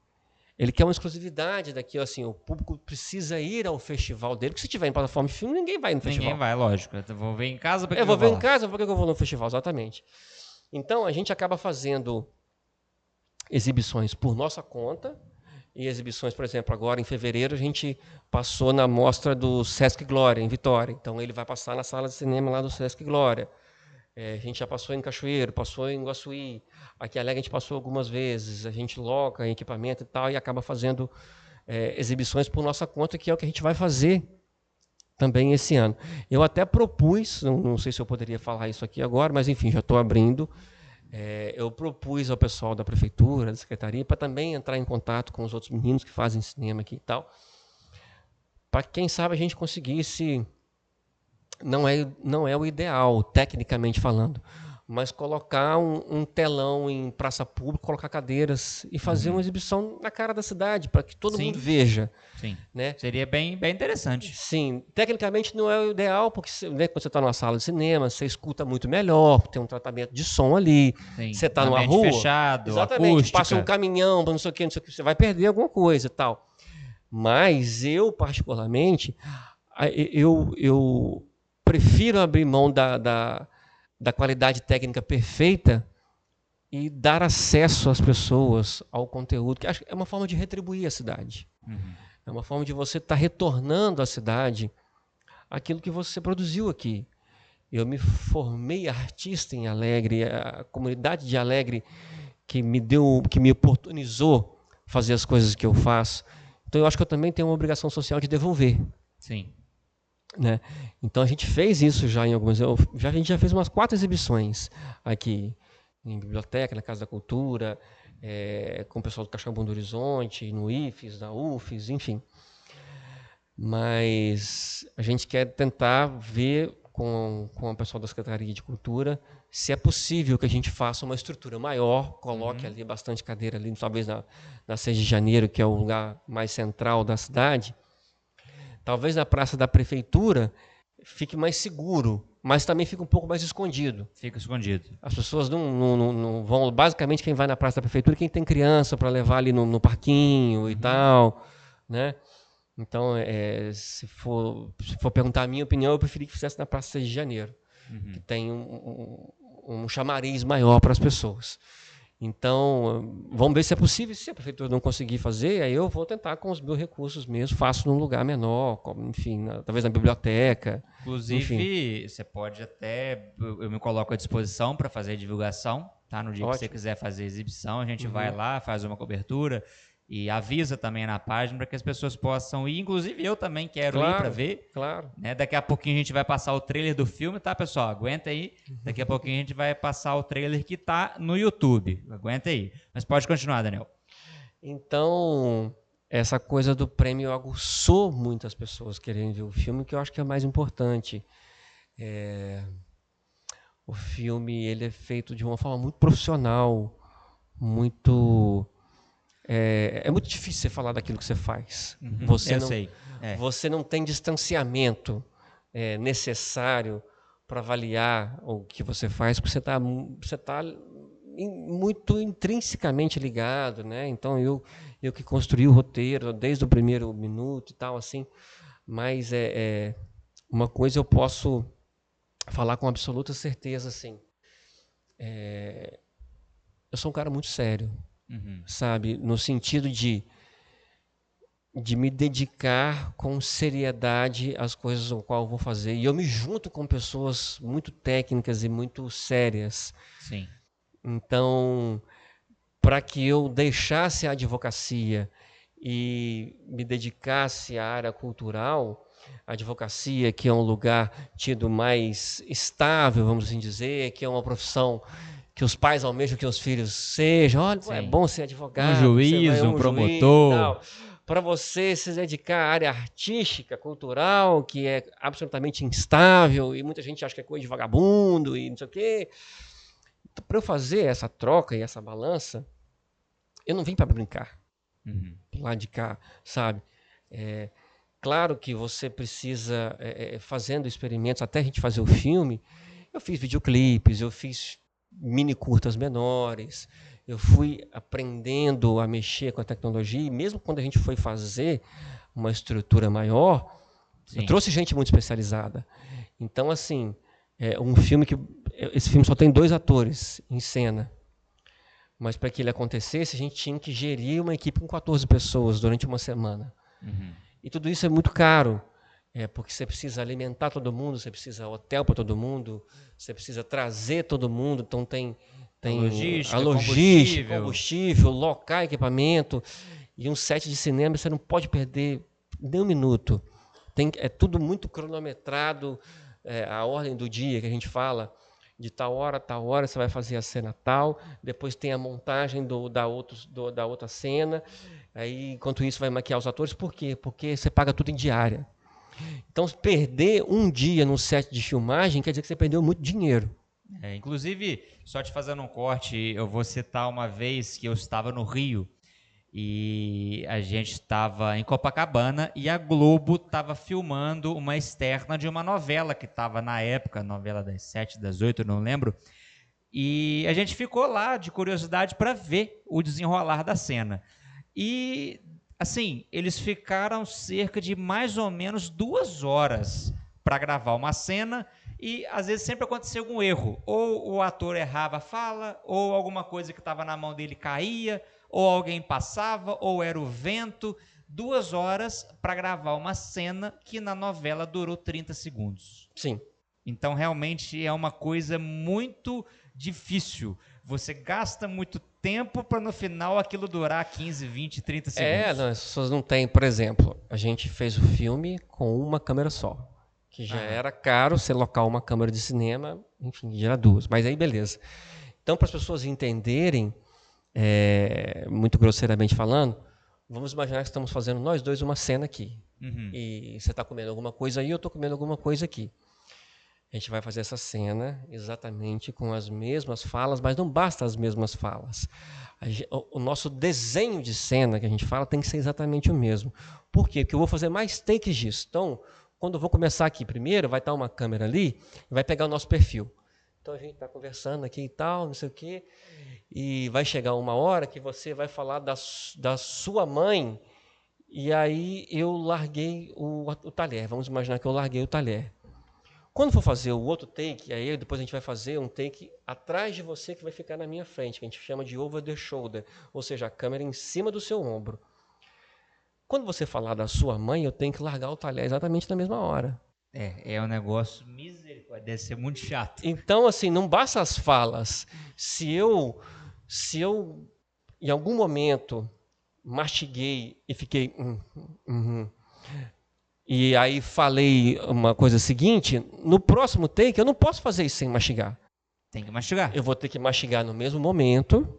Ele quer uma exclusividade daquilo, assim, o público precisa ir ao festival dele, porque se tiver em plataforma de filme, ninguém vai no festival. Ninguém vai, lógico. Eu vou ver em casa, para que eu vou ver em casa, por que eu vou no festival? Exatamente. Então, a gente acaba fazendo exibições por nossa conta, e exibições, por exemplo, agora em fevereiro, a gente passou na mostra do Sesc Glória, em Vitória. Então, ele vai passar na sala de cinema lá do Sesc Glória. A gente já passou em Cachoeiro, passou em Guaçuí, aqui em Alegre a gente passou algumas vezes, a gente loca em equipamento e tal, e acaba fazendo exibições por nossa conta, que é o que a gente vai fazer também esse ano. Eu até propus, não sei se eu poderia falar isso aqui agora, mas enfim, já estou abrindo, eu propus ao pessoal da prefeitura, da secretaria, para também entrar em contato com os outros meninos que fazem cinema aqui e tal, para quem sabe a gente conseguisse... Não é o ideal, tecnicamente falando, mas colocar um telão em praça pública, colocar cadeiras e fazer uma exibição na cara da cidade, para que todo mundo veja. Sim, né? Seria bem interessante. Sim, tecnicamente não é o ideal, porque quando você está numa sala de cinema, você escuta muito melhor, tem um tratamento de som ali, você está numa rua, fechado, exatamente, acústica. passa um caminhão, não sei o que, você vai perder alguma coisa e tal. Mas eu, particularmente, eu prefiro abrir mão da qualidade técnica perfeita e dar acesso às pessoas ao conteúdo, que acho que é uma forma de retribuir a cidade. É uma forma de você estar retornando à cidade aquilo que você produziu aqui. Eu me formei artista em Alegre, a comunidade de Alegre que me oportunizou fazer as coisas que eu faço. Então eu acho que eu também tenho uma obrigação social de devolver. Sim. Né? Então a gente fez isso já em algumas... A gente já fez umas 4 exibições aqui, em biblioteca, na Casa da Cultura, com o pessoal do Caixão Bom do Horizonte, no IFES, na UFES, enfim. Mas a gente quer tentar ver com o pessoal da Secretaria de Cultura se é possível que a gente faça uma estrutura maior, coloque ali bastante cadeira, ali, talvez na 6 de janeiro, que é o lugar mais central da cidade. Talvez na Praça da Prefeitura fique mais seguro, mas também fica um pouco mais escondido. Fica escondido. As pessoas não vão... Basicamente, quem vai na Praça da Prefeitura é quem tem criança para levar ali no parquinho e tal. Né? Então, se for perguntar a minha opinião, eu preferia que fizesse na Praça 6 de janeiro. que tem um chamariz maior para as pessoas. Então, vamos ver se é possível. Se a prefeitura não conseguir fazer, aí eu vou tentar com os meus recursos mesmo, faço num lugar menor, como, enfim, talvez na biblioteca. Inclusive, você pode até, eu me coloco à disposição para fazer a divulgação, tá? No dia que você Ótimo. quiser fazer a exibição, a gente vai lá, faz uma cobertura e avisa também na página para que as pessoas possam ir. Inclusive, eu também quero ir para ver. Claro. Né? Daqui a pouquinho a gente vai passar o trailer do filme, tá, pessoal? Aguenta aí. Daqui a pouquinho a gente vai passar o trailer que tá no YouTube. Aguenta aí. Mas pode continuar, Daniel. Então, essa coisa do prêmio aguçou muitas pessoas querendo ver o filme, que eu acho que é o mais importante. O filme ele é feito de uma forma muito profissional, muito... É muito difícil você falar daquilo que você faz. Você não tem distanciamento necessário para avaliar o que você faz, porque você tá muito intrinsecamente ligado, né? Então eu que construí o roteiro desde o primeiro minuto e tal, assim. Mas uma coisa eu posso falar com absoluta certeza, assim. Eu sou um cara muito sério, sabe? No sentido de me dedicar com seriedade às coisas ao qual eu vou fazer. E eu me junto com pessoas muito técnicas e muito sérias. Sim. Então, para que eu deixasse a advocacia e me dedicasse à área cultural, a advocacia, que é um lugar tido mais estável, vamos assim dizer, que é uma profissão que os pais almejam que os filhos sejam. Olha, é bom ser advogado. Um juiz, um promotor. Para você se dedicar à área artística, cultural, que é absolutamente instável, e muita gente acha que é coisa de vagabundo e não sei o quê. Então, para eu fazer essa troca e essa balança, eu não vim para brincar. Lá de cá, sabe? Claro que você precisa, fazendo experimentos, até a gente fazer o filme, eu fiz videoclipes, eu fiz mini curtas menores, eu fui aprendendo a mexer com a tecnologia, e mesmo quando a gente foi fazer uma estrutura maior, eu trouxe gente muito especializada. Então, assim, esse filme só tem 2 atores em cena, mas para que ele acontecesse, a gente tinha que gerir uma equipe com 14 pessoas durante uma semana. E tudo isso é muito caro, porque você precisa alimentar todo mundo, você precisa hotel para todo mundo, você precisa trazer todo mundo, então tem a logística, combustível, local, equipamento, e um set de cinema você não pode perder nem um minuto. É tudo muito cronometrado, a ordem do dia que a gente fala, de tal hora você vai fazer a cena tal, depois tem a montagem da outra cena, aí enquanto isso vai maquiar os atores. Por quê? Porque você paga tudo em diária. Então, perder um dia no set de filmagem quer dizer que você perdeu muito dinheiro. Inclusive, só te fazendo um corte, eu vou citar uma vez que eu estava no Rio e a gente estava em Copacabana e a Globo estava filmando uma externa de uma novela que estava na época, novela das 7, das 8, eu não lembro, e a gente ficou lá de curiosidade para ver o desenrolar da cena. E, assim, eles ficaram cerca de mais ou menos 2 horas para gravar uma cena e, às vezes, sempre acontecia algum erro. Ou o ator errava a fala, ou alguma coisa que estava na mão dele caía, ou alguém passava, ou era o vento. 2 horas para gravar uma cena que na novela durou 30 segundos. Sim. Então, realmente, é uma coisa muito difícil. Você gasta muito tempo para no final aquilo durar 15, 20, 30 segundos. As pessoas não têm, por exemplo, a gente fez o filme com uma câmera só, que já era caro você locar uma câmera de cinema, enfim, já era 2, mas aí beleza. Então, para as pessoas entenderem, muito grosseiramente falando, vamos imaginar que estamos fazendo nós dois uma cena aqui, e você está comendo alguma coisa aí, eu estou comendo alguma coisa aqui. A gente vai fazer essa cena exatamente com as mesmas falas, mas não basta as mesmas falas. O nosso desenho de cena que a gente fala tem que ser exatamente o mesmo. Por quê? Porque eu vou fazer mais takes disso. Então, quando eu vou começar aqui primeiro, vai estar uma câmera ali e vai pegar o nosso perfil. Então, a gente está conversando aqui e tal, não sei o quê, e vai chegar uma hora que você vai falar da sua mãe, e aí eu larguei o talher. Vamos imaginar que eu larguei o talher. Quando for fazer o outro take, aí depois a gente vai fazer um take atrás de você que vai ficar na minha frente, que a gente chama de over the shoulder, ou seja, a câmera em cima do seu ombro. Quando você falar da sua mãe, eu tenho que largar o talher exatamente na mesma hora. É um negócio misericórdia, deve ser muito chato. Então, assim, não basta as falas. Se eu em algum momento mastiguei e fiquei e aí falei uma coisa seguinte, no próximo take eu não posso fazer isso sem mastigar. Tem que mastigar. Eu vou ter que mastigar no mesmo momento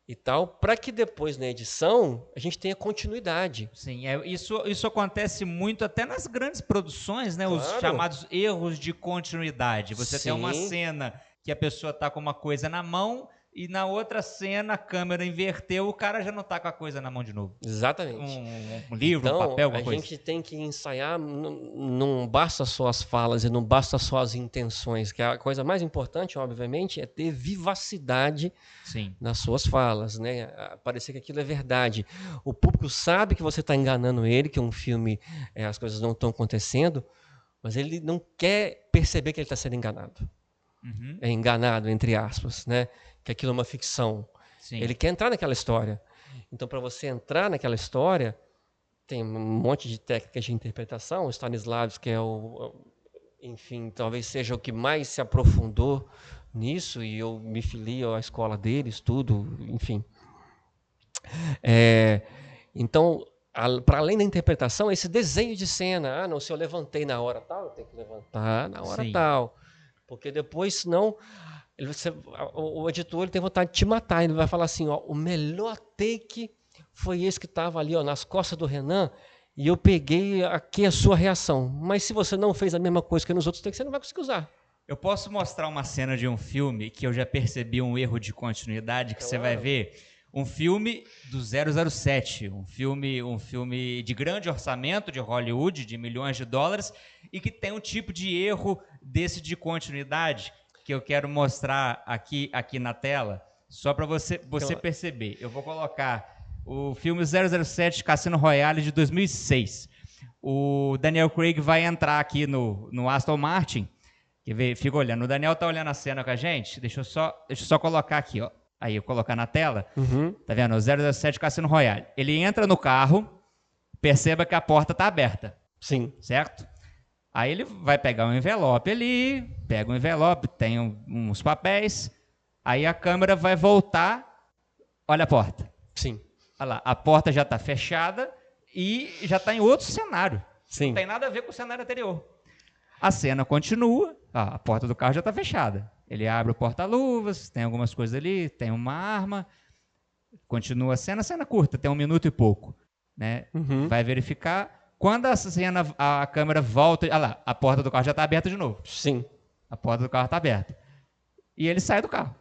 e tal, para que depois na edição a gente tenha continuidade. Sim, isso acontece muito até nas grandes produções, né? Os chamados erros de continuidade. Você tem uma cena que a pessoa está com uma coisa na mão e na outra cena a câmera inverteu, o cara já não está com a coisa na mão de novo. Exatamente. Um livro, então, um papel, alguma coisa. A gente tem que ensaiar, não basta só as falas e não basta só as intenções, que a coisa mais importante, obviamente, é ter vivacidade nas suas falas, né? Parecer que aquilo é verdade. O público sabe que você está enganando ele, que um filme, as coisas não estão acontecendo, mas ele não quer perceber que ele está sendo enganado. É enganado, entre aspas, né? Que aquilo é uma ficção. Sim. Ele quer entrar naquela história. Então, para você entrar naquela história, tem um monte de técnicas de interpretação. O Stanislavski enfim, talvez seja o que mais se aprofundou nisso, e eu me filio à escola dele, estudo, enfim. Então, para além da interpretação, esse desenho de cena. Não, se eu levantei na hora tal, eu tenho que levantar na hora tal. Porque depois, senão... o editor tem vontade de te matar. Ele vai falar assim, o melhor take foi esse que estava ali nas costas do Renan, e eu peguei aqui a sua reação. Mas se você não fez a mesma coisa que nos outros takes, você não vai conseguir usar. Eu posso mostrar uma cena de um filme que eu já percebi um erro de continuidade, que você vai ver. Um filme do 007, um filme de grande orçamento de Hollywood, de milhões de dólares, e que tem um tipo de erro desse de continuidade, que eu quero mostrar aqui na tela, só para você perceber. Eu vou colocar o filme 007 Cassino Royale de 2006. O Daniel Craig vai entrar aqui no Aston Martin. Fica olhando. O Daniel tá olhando a cena com a gente. Deixa eu só colocar aqui, ó. Aí eu colocar na tela. Tá vendo? O 007 Cassino Royale. Ele entra no carro, perceba que a porta tá aberta. Sim. Certo? Aí ele vai pegar um envelope ali, pega um envelope, tem uns papéis, aí a câmera vai voltar, olha a porta. Sim. Olha lá, a porta já está fechada e já está em outro cenário. Sim. Não tem nada a ver com o cenário anterior. A cena continua, a porta do carro já está fechada. Ele abre o porta-luvas, tem algumas coisas ali, tem uma arma, continua a cena curta, tem 1 minuto e pouco. Né? Vai verificar... Quando a câmera volta... Olha lá, a porta do carro já está aberta de novo. Sim. A porta do carro está aberta. E ele sai do carro.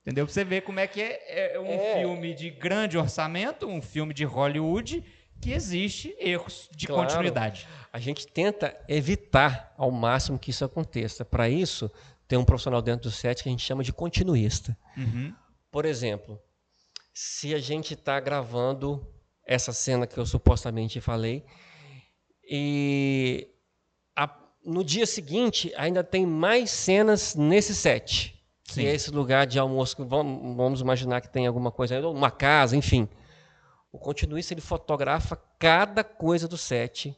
Entendeu? Para você ver como é que é um filme de grande orçamento, um filme de Hollywood, que existe erros de continuidade. A gente tenta evitar ao máximo que isso aconteça. Para isso, tem um profissional dentro do set que a gente chama de continuista. Por exemplo, se a gente está gravando essa cena que eu supostamente falei, e no dia seguinte ainda tem mais cenas nesse set, que é esse lugar de almoço, vamos imaginar que tem alguma coisa, uma casa, enfim. O continuista, ele fotografa cada coisa do set,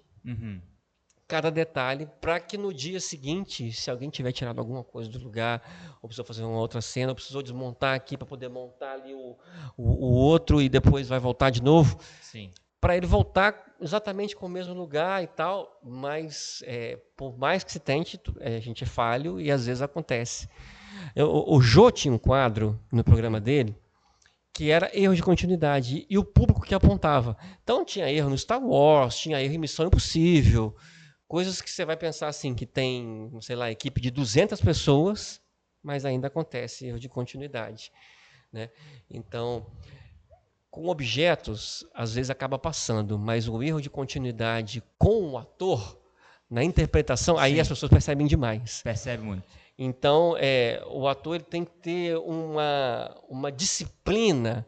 cada detalhe, para que no dia seguinte, se alguém tiver tirado alguma coisa do lugar, ou precisou fazer uma outra cena, ou precisou desmontar aqui para poder montar ali o outro e depois vai voltar de novo, para ele voltar exatamente com o mesmo lugar e tal, mas por mais que se tente, a gente é falho e às vezes acontece. O Jô tinha um quadro no programa dele que era erro de continuidade, e o público que apontava. Então tinha erro no Star Wars, tinha erro em Missão Impossível, coisas que você vai pensar assim, que tem, sei lá, equipe de 200 pessoas, mas ainda acontece erro de continuidade. Né? Então, com objetos, às vezes acaba passando, mas o erro de continuidade com o ator, na interpretação, aí as pessoas percebem demais. Percebe muito. Então, o ator ele tem que ter uma disciplina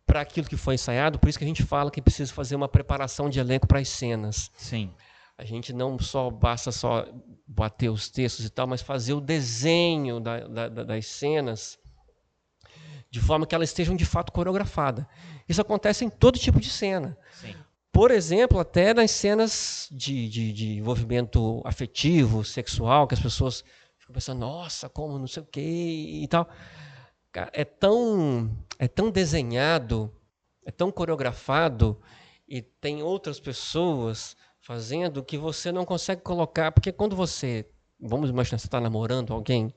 para aquilo que foi ensaiado, por isso que a gente fala que precisa fazer uma preparação de elenco para as cenas. Sim. A gente não basta só bater os textos e tal, mas fazer o desenho das cenas de forma que elas estejam de fato coreografadas. Isso acontece em todo tipo de cena. Sim. Por exemplo, até nas cenas de envolvimento afetivo, sexual, que as pessoas ficam pensando, nossa, como não sei o quê e tal. É tão desenhado, é tão coreografado, e tem outras pessoas fazendo que você não consegue colocar. Porque quando vamos imaginar, você está namorando alguém,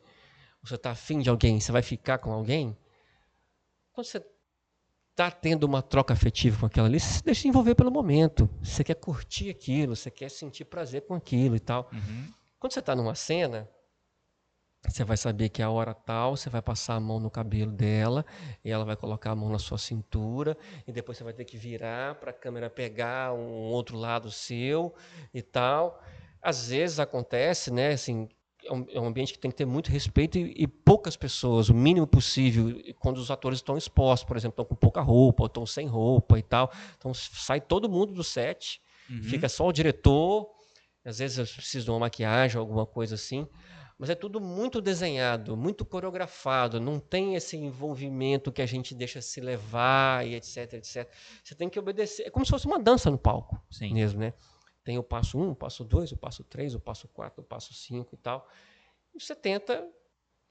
você está afim de alguém, você vai ficar com alguém, quando você está tendo uma troca afetiva com aquela ali, você se deixa envolver pelo momento. Você quer curtir aquilo, você quer sentir prazer com aquilo e tal. Uhum. Quando você está numa cena, você vai saber que a hora tal, você vai passar a mão no cabelo dela, e ela vai colocar a mão na sua cintura, e depois você vai ter que virar para a câmera pegar um outro lado seu e tal. Às vezes acontece, né, assim, é um ambiente que tem que ter muito respeito e poucas pessoas, o mínimo possível, quando os atores estão expostos, por exemplo, estão com pouca roupa, ou estão sem roupa e tal. Então sai todo mundo do set, fica só o diretor, às vezes eu preciso de uma maquiagem, alguma coisa assim, mas é tudo muito desenhado, muito coreografado, não tem esse envolvimento que a gente deixa se levar e etc, etc. Você tem que obedecer, é como se fosse uma dança no palco. Sim. Mesmo, né? Tem o passo 1, o passo 2, o passo 3, o passo 4, o passo 5 e tal. E você tenta,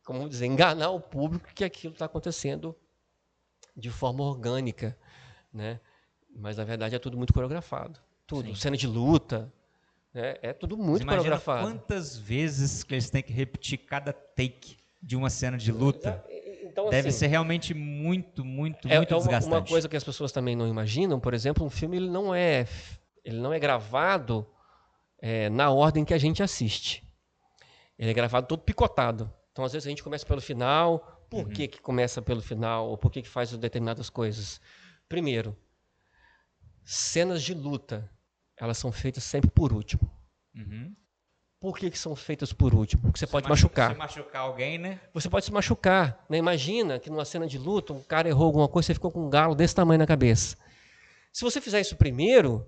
como dizer, enganar o público que aquilo está acontecendo de forma orgânica, né? Mas na verdade é tudo muito coreografado. Tudo. Sim. Cena de luta, né? É tudo muito coreografado. Quantas vezes que eles têm que repetir cada take de uma cena de luta? Então, deve ser realmente muito desgastante. Uma coisa que as pessoas também não imaginam, por exemplo, um filme ele não é gravado na ordem que a gente assiste. Ele é gravado todo picotado. Então, às vezes, a gente começa pelo final. Por que começa pelo final? Ou por que faz determinadas coisas? Primeiro, cenas de luta, elas são feitas sempre por último. Uhum. Por que são feitas por último? Porque você pode machucar. Se machucar alguém, né? Você pode se machucar. Né? Imagina que numa cena de luta, um cara errou alguma coisa, você ficou com um galo desse tamanho na cabeça. Se você fizer isso primeiro,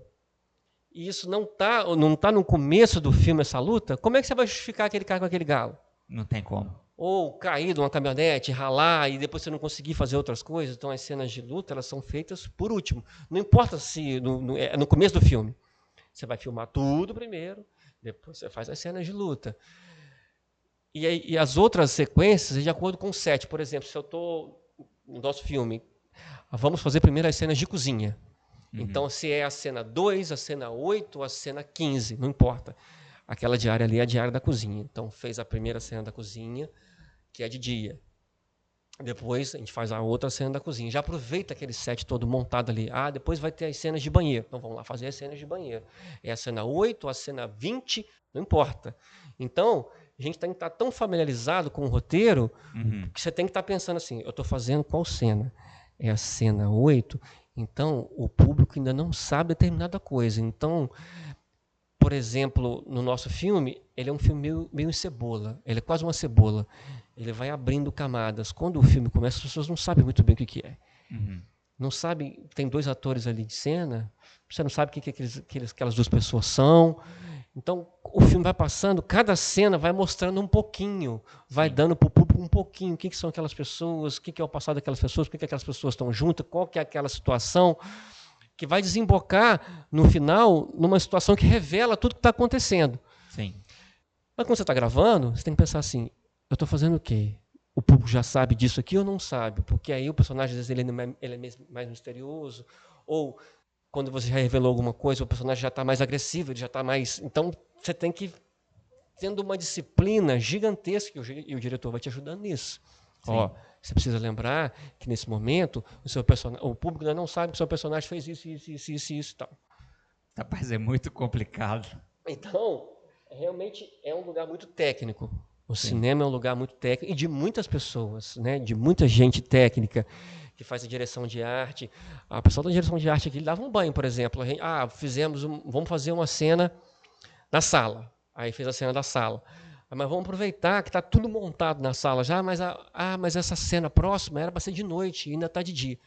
e isso não tá no começo do filme, essa luta, como é que você vai justificar aquele cara com aquele galo? Não tem como. Ou cair de uma caminhonete, ralar, e depois você não conseguir fazer outras coisas. Então, as cenas de luta, elas são feitas por último. Não importa se é no começo do filme. Você vai filmar tudo primeiro, depois você faz as cenas de luta. E as outras sequências, de acordo com o set. Por exemplo, se eu estou no nosso filme, vamos fazer primeiro as cenas de cozinha. Então, se é a cena 2, a cena 8, a cena 15, não importa. Aquela diária ali é a diária da cozinha. Então, fez a primeira cena da cozinha, que é de dia. Depois, a gente faz a outra cena da cozinha. Já aproveita aquele set todo montado ali. Depois vai ter as cenas de banheiro. Então, vamos lá fazer as cenas de banheiro. É a cena 8, a cena 20, não importa. Então, a gente tem que estar tão familiarizado com o roteiro que você tem que estar pensando assim, eu estou fazendo qual cena? É a cena 8? Então, o público ainda não sabe determinada coisa. Então, por exemplo, no nosso filme, ele é um filme meio em cebola. Ele é quase uma cebola. Ele vai abrindo camadas. Quando o filme começa, as pessoas não sabem muito bem o que é. Não sabem, tem 2 atores ali de cena, você não sabe o que aquelas 2 pessoas são. Então, o filme vai passando, cada cena vai mostrando um pouquinho, vai dando para o público um pouquinho, o que são aquelas pessoas, o que é o passado daquelas pessoas, por que aquelas pessoas estão juntas, qual que é aquela situação, que vai desembocar, no final, numa situação que revela tudo que está acontecendo. Sim. Mas quando você está gravando, você tem que pensar assim, eu estou fazendo o quê? O público já sabe disso aqui ou não sabe? Porque aí o personagem, às vezes, ele é mais misterioso, ou quando você já revelou alguma coisa, o personagem já está mais agressivo, ele já está mais... Então, você tem que tendo uma disciplina gigantesca, e o diretor vai te ajudando nisso. Você precisa lembrar que, nesse momento, o público ainda não sabe que o seu personagem fez isso e tal. Rapaz, é muito complicado. Então, realmente é um lugar muito técnico. O cinema é um lugar muito técnico, e de muitas pessoas, né? De muita gente técnica, que faz a direção de arte. A pessoa da direção de arte aqui, ele dava um banho, por exemplo. Vamos fazer uma cena na sala. Aí fez a cena da sala. Mas vamos aproveitar que está tudo montado na sala já, mas essa cena próxima era para ser de noite, e ainda está de dia.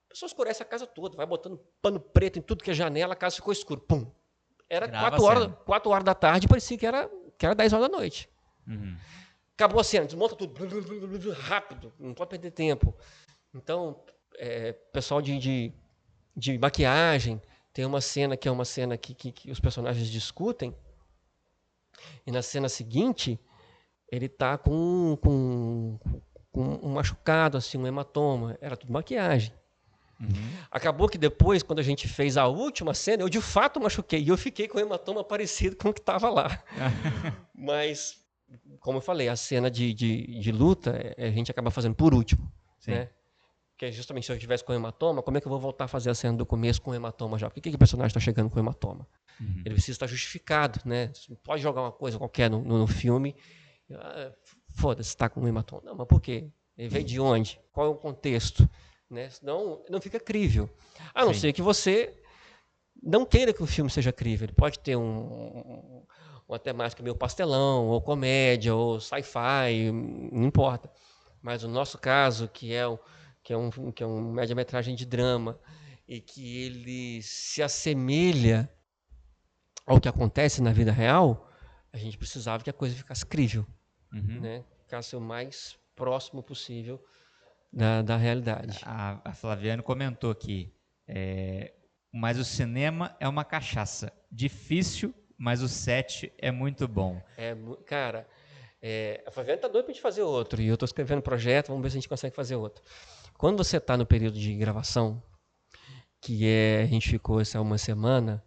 A pessoa escurece a casa toda, vai botando pano preto em tudo que é janela, a casa ficou escura. Pum! Era 4 horas da tarde, parecia que era 10 horas da noite. Uhum. Acabou a cena, desmonta tudo, rápido, não pode perder tempo. Então, pessoal de maquiagem, tem uma cena que é uma cena que os personagens discutem, e na cena seguinte, ele tá com um machucado, assim, um hematoma. Era tudo maquiagem. Uhum. Acabou que depois, quando a gente fez a última cena, eu de fato machuquei. E eu fiquei com um hematoma parecido com o que estava lá. Mas, como eu falei, a cena de luta, a gente acaba fazendo por último. Sim. Né? Porque justamente se eu estivesse com hematoma, como é que eu vou voltar a fazer a cena do começo com hematoma já? Por que o personagem está chegando com hematoma? Uhum. Ele precisa estar justificado, né? Você não pode jogar uma coisa qualquer no filme. Foda-se, está com hematoma. Não, mas por quê? Ele veio de onde? Qual é o contexto? Né? Senão não fica crível. A não ser que você não queira que o filme seja crível. Ele pode ter uma temática meio pastelão, ou comédia, ou sci-fi, não importa. Mas o nosso caso, que é um média-metragem de drama, e que ele se assemelha ao que acontece na vida real, a gente precisava que a coisa ficasse crível. Uhum. Né? Ficasse o mais próximo possível da realidade. A Flaviane comentou aqui, mas o cinema é uma cachaça. Difícil, mas o set é muito bom. Cara, a Flaviane tá doida pra gente fazer outro, e eu tô escrevendo projeto, vamos ver se a gente consegue fazer outro. Quando você tá no período de gravação, a gente ficou essa uma semana,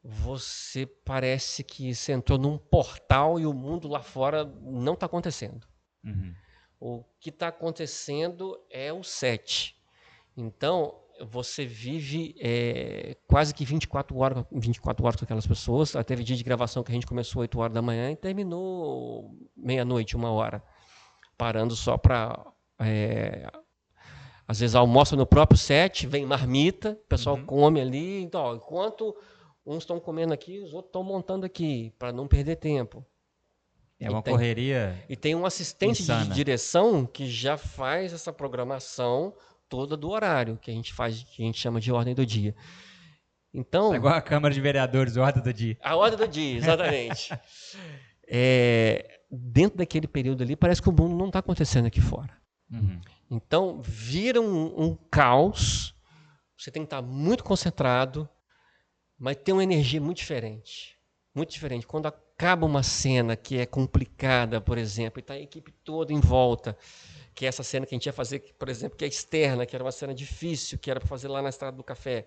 você parece que você entrou num portal e o mundo lá fora não tá acontecendo. Uhum. O que está acontecendo é o set. Então, você vive quase que 24 horas com aquelas pessoas. Teve dia de gravação que a gente começou 8 horas da manhã e terminou meia-noite, 1 hora. Parando só para... às vezes almoça no próprio set, vem marmita, o pessoal come ali. Então, enquanto uns estão comendo aqui, os outros estão montando aqui, para não perder tempo. É uma correria. E tem um assistente insana. de direção que já faz essa programação toda do horário, que a gente chama de ordem do dia. Então, é igual a Câmara de Vereadores, ordem do dia. A ordem do dia, exatamente. Dentro daquele período ali, parece que o mundo não está acontecendo aqui fora. Uhum. Então, vira um caos, você tem que estar muito concentrado, mas tem uma energia muito diferente. Muito diferente. Quando acaba uma cena que é complicada, por exemplo, e está a equipe toda em volta, que é essa cena que a gente ia fazer, por exemplo, que é externa, que era uma cena difícil, que era para fazer lá na Estrada do Café.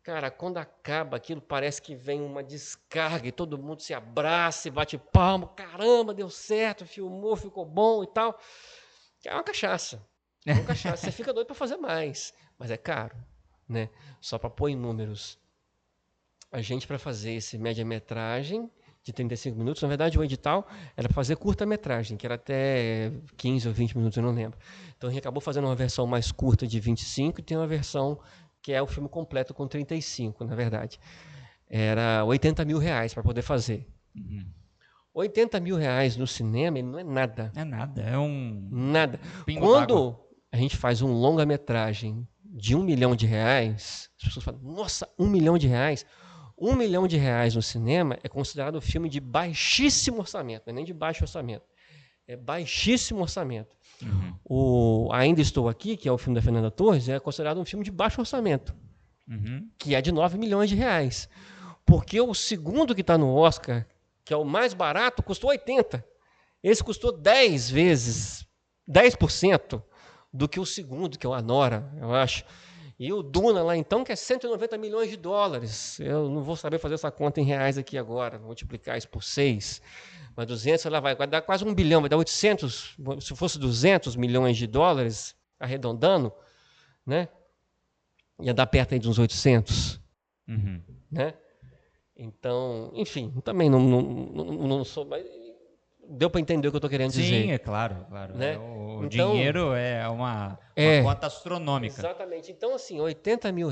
Cara, quando acaba aquilo, parece que vem uma descarga e todo mundo se abraça e bate palma. Caramba, deu certo, filmou, ficou bom e tal. É uma cachaça. É uma cachaça. Você fica doido para fazer mais, mas é caro, né? Só para pôr em números. A gente, para fazer esse média-metragem de 35 minutos, na verdade o edital era para fazer curta-metragem, que era até 15 ou 20 minutos, eu não lembro. Então a gente acabou fazendo uma versão mais curta de 25 e tem uma versão que é o filme completo com 35, na verdade. Era R$80 mil para poder fazer. Uhum. R$80 mil no cinema não é nada. É nada, é um... Nada. pingo Quando d'água. a gente faz um longa-metragem de R$1 milhão, as pessoas falam, nossa, R$1 milhão. R$1 milhão no cinema é considerado um filme de baixíssimo orçamento, não é nem de baixo orçamento. É baixíssimo orçamento. Uhum. O Ainda Estou Aqui, que é o filme da Fernanda Torres, é considerado um filme de baixo orçamento, que é de R$9 milhões. Porque o segundo que está no Oscar, que é o mais barato, custou 80. Esse custou 10 vezes, 10% do que o segundo, que é o Anora, eu acho. E o Duna lá, então, que é $190 milhões. Eu não vou saber fazer essa conta em reais aqui agora, vou multiplicar isso por 6. Mas 200, ela vai dar quase 1 bilhão, vai dar 800, se fosse $200 milhões, arredondando, né? Ia dar perto aí de uns 800, né? Então, enfim, também não sou... Mas deu para entender o que eu estou querendo dizer. Sim, é claro. Né? O então, dinheiro é uma conta astronômica. Exatamente. Então, assim, R$80 mil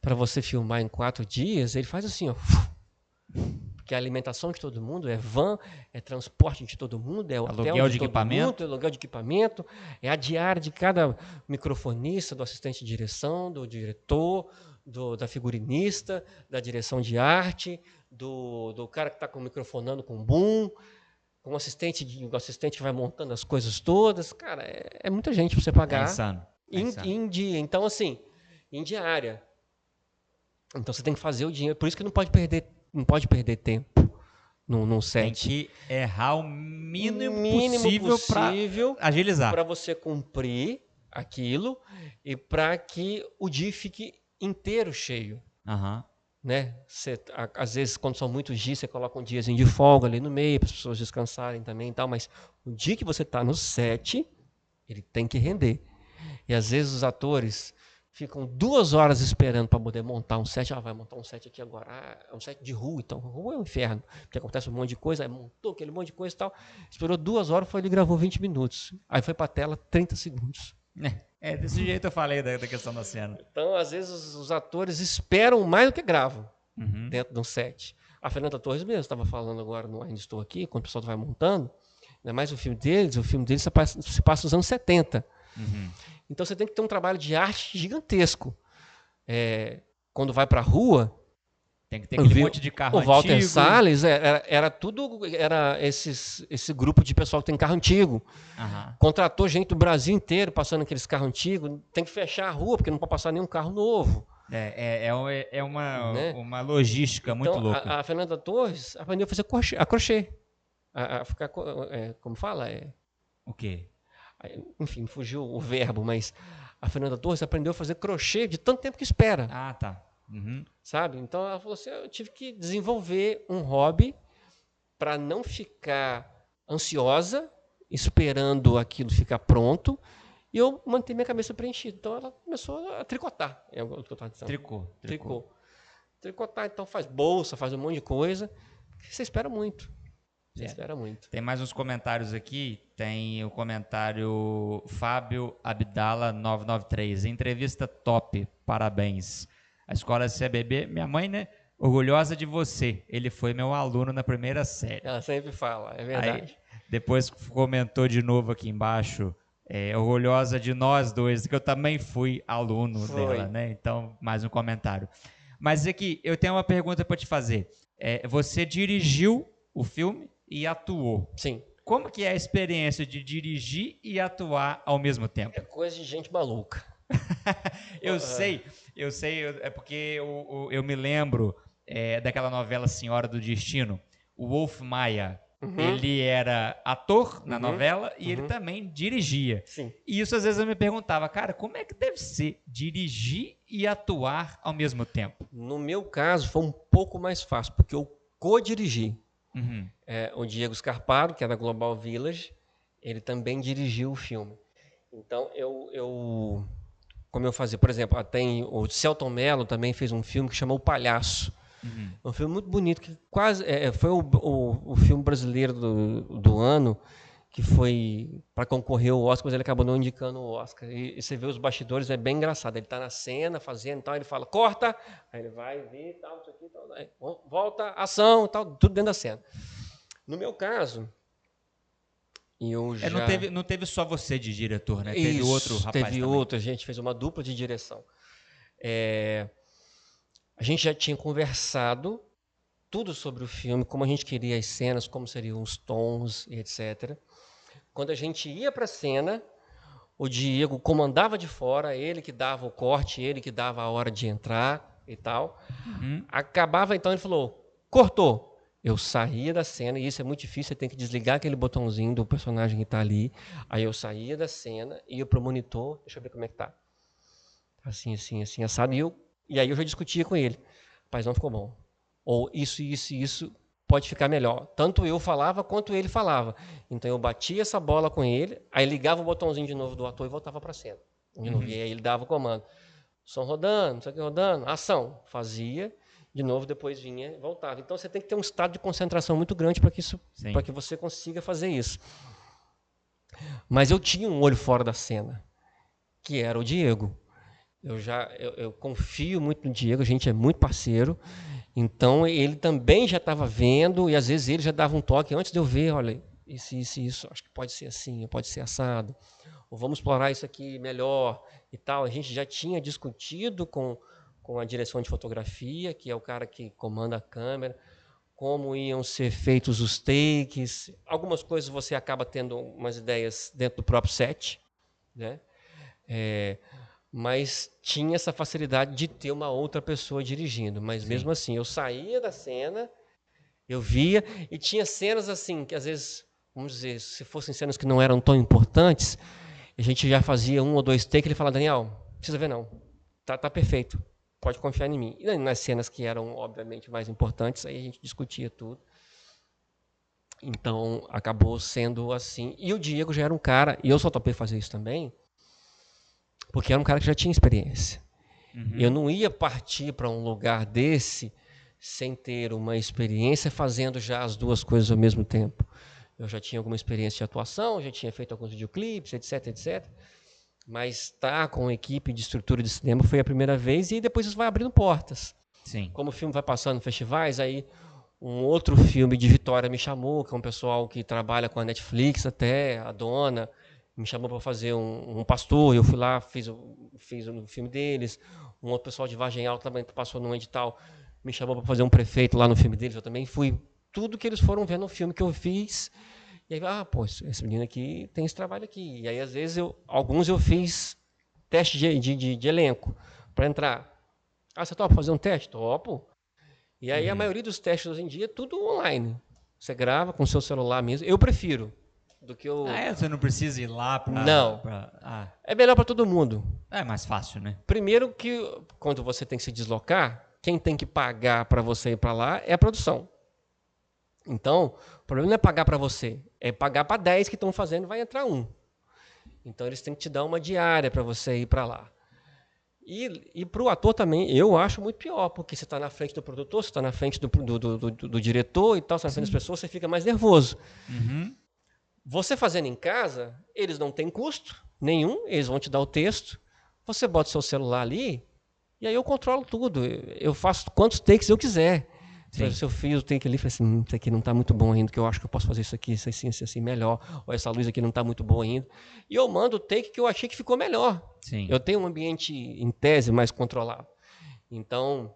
para você filmar em 4 dias, ele faz assim, ó. porque a alimentação de todo mundo é van, é transporte de todo mundo, é hotel Aluguel de todo equipamento. mundo, é aluguel de equipamento, é a diária de cada microfonista, do assistente de direção, do diretor, da figurinista, da direção de arte, do cara que está microfonando com boom, com o assistente que vai montando as coisas todas. Cara, é muita gente para você pagar. É insano. Em dia. Então, assim, em diária. Então você tem que fazer o dinheiro. Por isso que não pode perder tempo num set. Tem que errar o mínimo possível para agilizar. Para você cumprir aquilo e para que o dia fique inteiro cheio. Uhum. Né? Às vezes, quando são muitos dias, você coloca um diazinho de folga ali no meio para as pessoas descansarem também e tal. Mas o dia que você está no set, ele tem que render. E às vezes os atores ficam 2 horas esperando para poder montar um set. Vai montar um set aqui agora. É um set de rua, então. Rua é um inferno, porque acontece um monte de coisa. Aí montou aquele monte de coisa e tal. Esperou 2 horas, ele gravou 20 minutos. Aí foi para a tela 30 segundos. Desse jeito eu falei da questão da cena. Então, às vezes, os atores esperam mais do que gravam dentro de um set. A Fernanda Torres mesmo estava falando agora no Ainda Estou Aqui, quando o pessoal vai montando. Ainda mais o filme deles se passa nos anos 70. Então você tem que ter um trabalho de arte gigantesco. Quando vai para a rua, tem que ter aquele monte de carro antigo. O Walter Salles era esse grupo de pessoal que tem carro antigo. Contratou gente do Brasil inteiro passando aqueles carros antigos. Tem que fechar a rua porque não pode passar nenhum carro novo. Uma logística muito louca. A Fernanda Torres aprendeu a fazer crochê. A ficar, como fala? O quê? Enfim, fugiu o verbo, mas a Fernanda Torres aprendeu a fazer crochê de tanto tempo que espera. Ah, tá. Sabe? Então ela falou assim, eu tive que desenvolver um hobby para não ficar ansiosa, esperando aquilo ficar pronto, e eu manter minha cabeça preenchida. Então ela começou a tricotar. É o que eu estava dizendo. Tricô. Tricotar, então faz bolsa, faz um monte de coisa. Você espera muito. Espera muito. Tem mais uns comentários aqui. Tem o comentário Fábio Abdala 993. Entrevista top, parabéns. A escola CBB, minha mãe, né? Orgulhosa de você. Ele foi meu aluno na primeira série. Ela sempre fala, é verdade. Aí, depois comentou de novo aqui embaixo, orgulhosa de nós dois, que eu também fui aluno dela, né? Então, mais um comentário. Mas aqui, eu tenho uma pergunta para te fazer. Você dirigiu o filme e atuou. Sim. Como que é a experiência de dirigir e atuar ao mesmo tempo? É coisa de gente maluca. Eu sei, é porque eu me lembro daquela novela Senhora do Destino, o Wolf Maia. Ele era ator na novela e ele também dirigia. Sim. E isso às vezes eu me perguntava, cara, como é que deve ser dirigir e atuar ao mesmo tempo? No meu caso foi um pouco mais fácil, porque eu co-dirigi. O Diego Scarparo, que é da Global Village, ele também dirigiu o filme. Então, como eu fazia, por exemplo, tem o Celton Mello também fez um filme que chama O Palhaço. Um filme muito bonito, que quase foi o filme brasileiro do ano, que foi para concorrer ao Oscar, mas ele acabou não indicando o Oscar. E você vê os bastidores, é bem engraçado. Ele está na cena, fazendo e tal, ele fala, corta, aí ele vai ver, tal, isso aqui, tal, aí, volta, ação, tal, tudo dentro da cena. No meu caso, eu já... Não teve só você de diretor, né? Isso, teve outro rapaz teve também. outro, a gente fez uma dupla de direção. A gente já tinha conversado tudo sobre o filme, como a gente queria as cenas, como seriam os tons e etc. Quando a gente ia para a cena, o Diego comandava de fora, ele que dava o corte, ele que dava a hora de entrar e tal. Acabava, então, ele falou, cortou. Eu saía da cena, e isso é muito difícil, você tem que desligar aquele botãozinho do personagem que está ali. Aí eu saía da cena, ia para o monitor, deixa eu ver como é que tá. Assim, assim, assim, assado. E aí eu já discutia com ele. Rapaz, não ficou bom. Ou isso pode ficar melhor. Tanto eu falava, quanto ele falava. Então eu batia essa bola com ele, aí ligava o botãozinho de novo do ator e voltava para a cena. De novo, e aí ele dava o comando. Som rodando, não sei o que rodando, ação. Fazia, de novo, depois vinha e voltava. Então você tem que ter um estado de concentração muito grande para que você consiga fazer isso. Mas eu tinha um olho fora da cena, que era o Diego. Eu confio muito no Diego, a gente é muito parceiro. Então, ele também já estava vendo, e às vezes ele já dava um toque antes de eu ver, olha, isso, acho que pode ser assim, pode ser assado, ou vamos explorar isso aqui melhor e tal. A gente já tinha discutido com a direção de fotografia, que é o cara que comanda a câmera, como iam ser feitos os takes. Algumas coisas você acaba tendo umas ideias dentro do próprio set, né? Mas tinha essa facilidade de ter uma outra pessoa dirigindo. Mas mesmo assim, eu saía da cena, eu via, e tinha cenas assim, que às vezes, vamos dizer, se fossem cenas que não eram tão importantes, a gente já fazia 1 ou 2 takes, ele falava, Daniel, não precisa ver não, tá perfeito, pode confiar em mim. E nas cenas que eram, obviamente, mais importantes, aí a gente discutia tudo. Então, acabou sendo assim. E o Diego já era um cara, e eu só topei fazer isso também, porque era um cara que já tinha experiência. Eu não ia partir para um lugar desse sem ter uma experiência fazendo já as duas coisas ao mesmo tempo. Eu já tinha alguma experiência de atuação, já tinha feito alguns videoclipes, etc, etc. Mas estar com uma equipe de estrutura de cinema foi a primeira vez, e depois isso vai abrindo portas. Sim. Como o filme vai passando em festivais, aí um outro filme de Vitória me chamou, que é um pessoal que trabalha com a Netflix até, a dona, me chamou para fazer um pastor, eu fui lá, fiz um filme deles. Um outro pessoal de Vargem Alta também passou num edital, me chamou para fazer um prefeito lá no filme deles, eu também fui. Tudo que eles foram ver no filme que eu fiz. E aí, pô, esse menino aqui tem esse trabalho aqui. E aí, às vezes, alguns eu fiz teste de elenco para entrar. Você topa fazer um teste? Topo. E aí, a maioria dos testes hoje em dia é tudo online. Você grava com o seu celular mesmo. Eu prefiro do que eu... Você não precisa ir lá para... Não. É melhor para todo mundo. É mais fácil, né? Primeiro que, quando você tem que se deslocar, quem tem que pagar para você ir para lá é a produção. Então, o problema não é pagar para você, é pagar para 10 que estão fazendo, vai entrar um. Então, eles têm que te dar uma diária para você ir para lá. E para o ator também, eu acho muito pior, porque você está na frente do produtor, você está na frente do diretor e tal, você está na frente das pessoas, você fica mais nervoso. Você fazendo em casa, eles não têm custo nenhum, eles vão te dar o texto, você bota o seu celular ali, e aí eu controlo tudo, eu faço quantos takes eu quiser. Se eu fiz o take ali, falei assim, isso aqui não está muito bom ainda, que eu acho que eu posso fazer isso aqui, isso assim, melhor, ou essa luz aqui não está muito boa ainda. E eu mando o take que eu achei que ficou melhor. Sim. Eu tenho um ambiente, em tese, mais controlado. Então,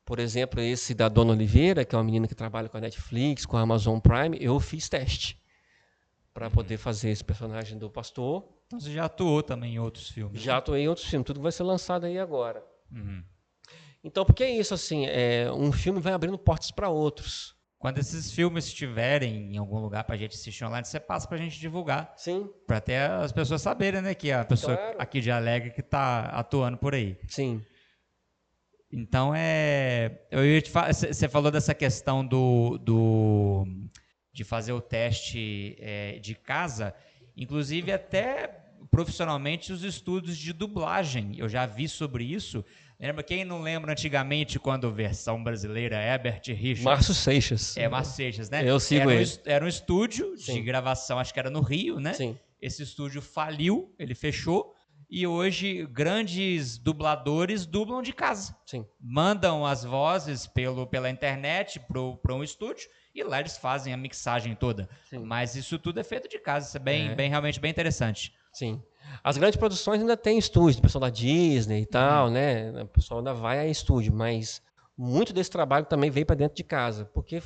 por exemplo, esse da Dona Oliveira, que é uma menina que trabalha com a Netflix, com a Amazon Prime, eu fiz teste para poder fazer esse personagem do pastor. Então você já atuou também em outros filmes? Já atuei em outros filmes, tudo vai ser lançado aí agora. Então, porque é isso, assim, um filme vai abrindo portas para outros. Quando esses filmes estiverem em algum lugar para a gente assistir online, você passa para a gente divulgar. Sim. Para até as pessoas saberem, né, que é a pessoa aqui de Alegre que está atuando por aí. Sim. Então, eu ia te falar, você falou dessa questão de fazer o teste de casa, inclusive até profissionalmente os estudos de dublagem. Eu já vi sobre isso. Lembra, quem não lembra antigamente quando a versão brasileira Herbert Richards... Márcio Seixas. Márcio Seixas, né? Eu sigo ele. Era um estúdio de gravação, acho que era no Rio, né? Sim. Esse estúdio faliu, ele fechou, e hoje grandes dubladores dublam de casa. Sim. Mandam as vozes pela internet para um estúdio, e lá eles fazem a mixagem toda. Sim. Mas isso tudo é feito de casa, isso é realmente bem interessante. Sim. As grandes produções ainda tem estúdio, o pessoal da Disney e tal, né? O pessoal ainda vai a estúdio, mas muito desse trabalho também veio para dentro de casa, porque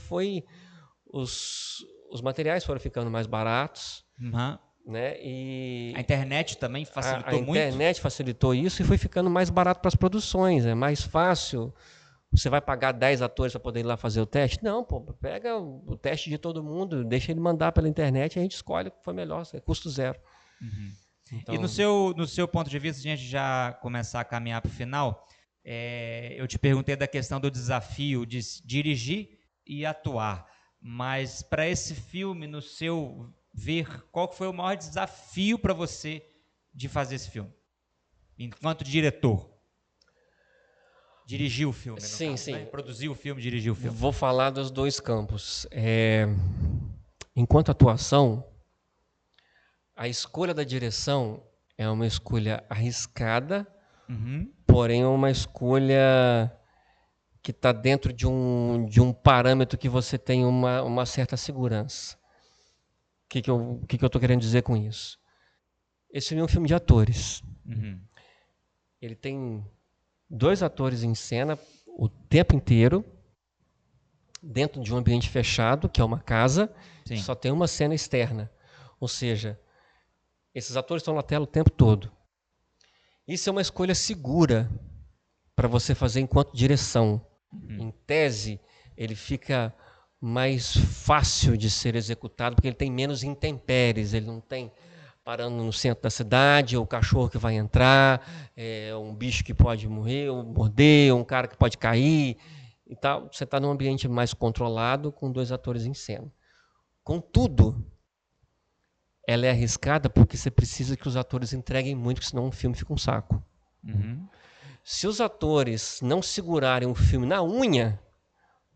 os materiais foram ficando mais baratos, né? E a internet também facilitou muito. A internet facilitou isso e foi ficando mais barato para as produções, é mais fácil. Você vai pagar 10 atores para poder ir lá fazer o teste? Não, pô, pega o teste de todo mundo, deixa ele mandar pela internet e a gente escolhe o que foi melhor, é custo zero. Então... E no seu ponto de vista, a gente já começar a caminhar para o final, eu te perguntei da questão do desafio de dirigir e atuar, mas para esse filme, no seu ver, qual foi o maior desafio para você de fazer esse filme, enquanto diretor? Dirigir o filme, sim, caso, sim. Né? Produzir o filme, dirigir o filme. Vou falar dos dois campos. Enquanto atuação, a escolha da direção é uma escolha arriscada, porém é uma escolha que está dentro de um parâmetro que você tem uma certa segurança. O que eu estou querendo dizer com isso? Esse filme é um filme de atores. Uhum. Ele tem 2 atores em cena o tempo inteiro, dentro de um ambiente fechado, que é uma casa, Sim. só tem uma cena externa. Ou seja, esses atores estão na tela o tempo todo. Isso é uma escolha segura para você fazer enquanto direção. Em tese, ele fica mais fácil de ser executado porque ele tem menos intempéries, ele não tem parando no centro da cidade, o cachorro que vai entrar, um bicho que pode morrer, ou morder, um cara que pode cair e tal. Você está num ambiente mais controlado com 2 atores em cena. Contudo, ela é arriscada porque você precisa que os atores entreguem muito, porque senão o filme fica um saco. Uhum. Se os atores não segurarem o filme na unha,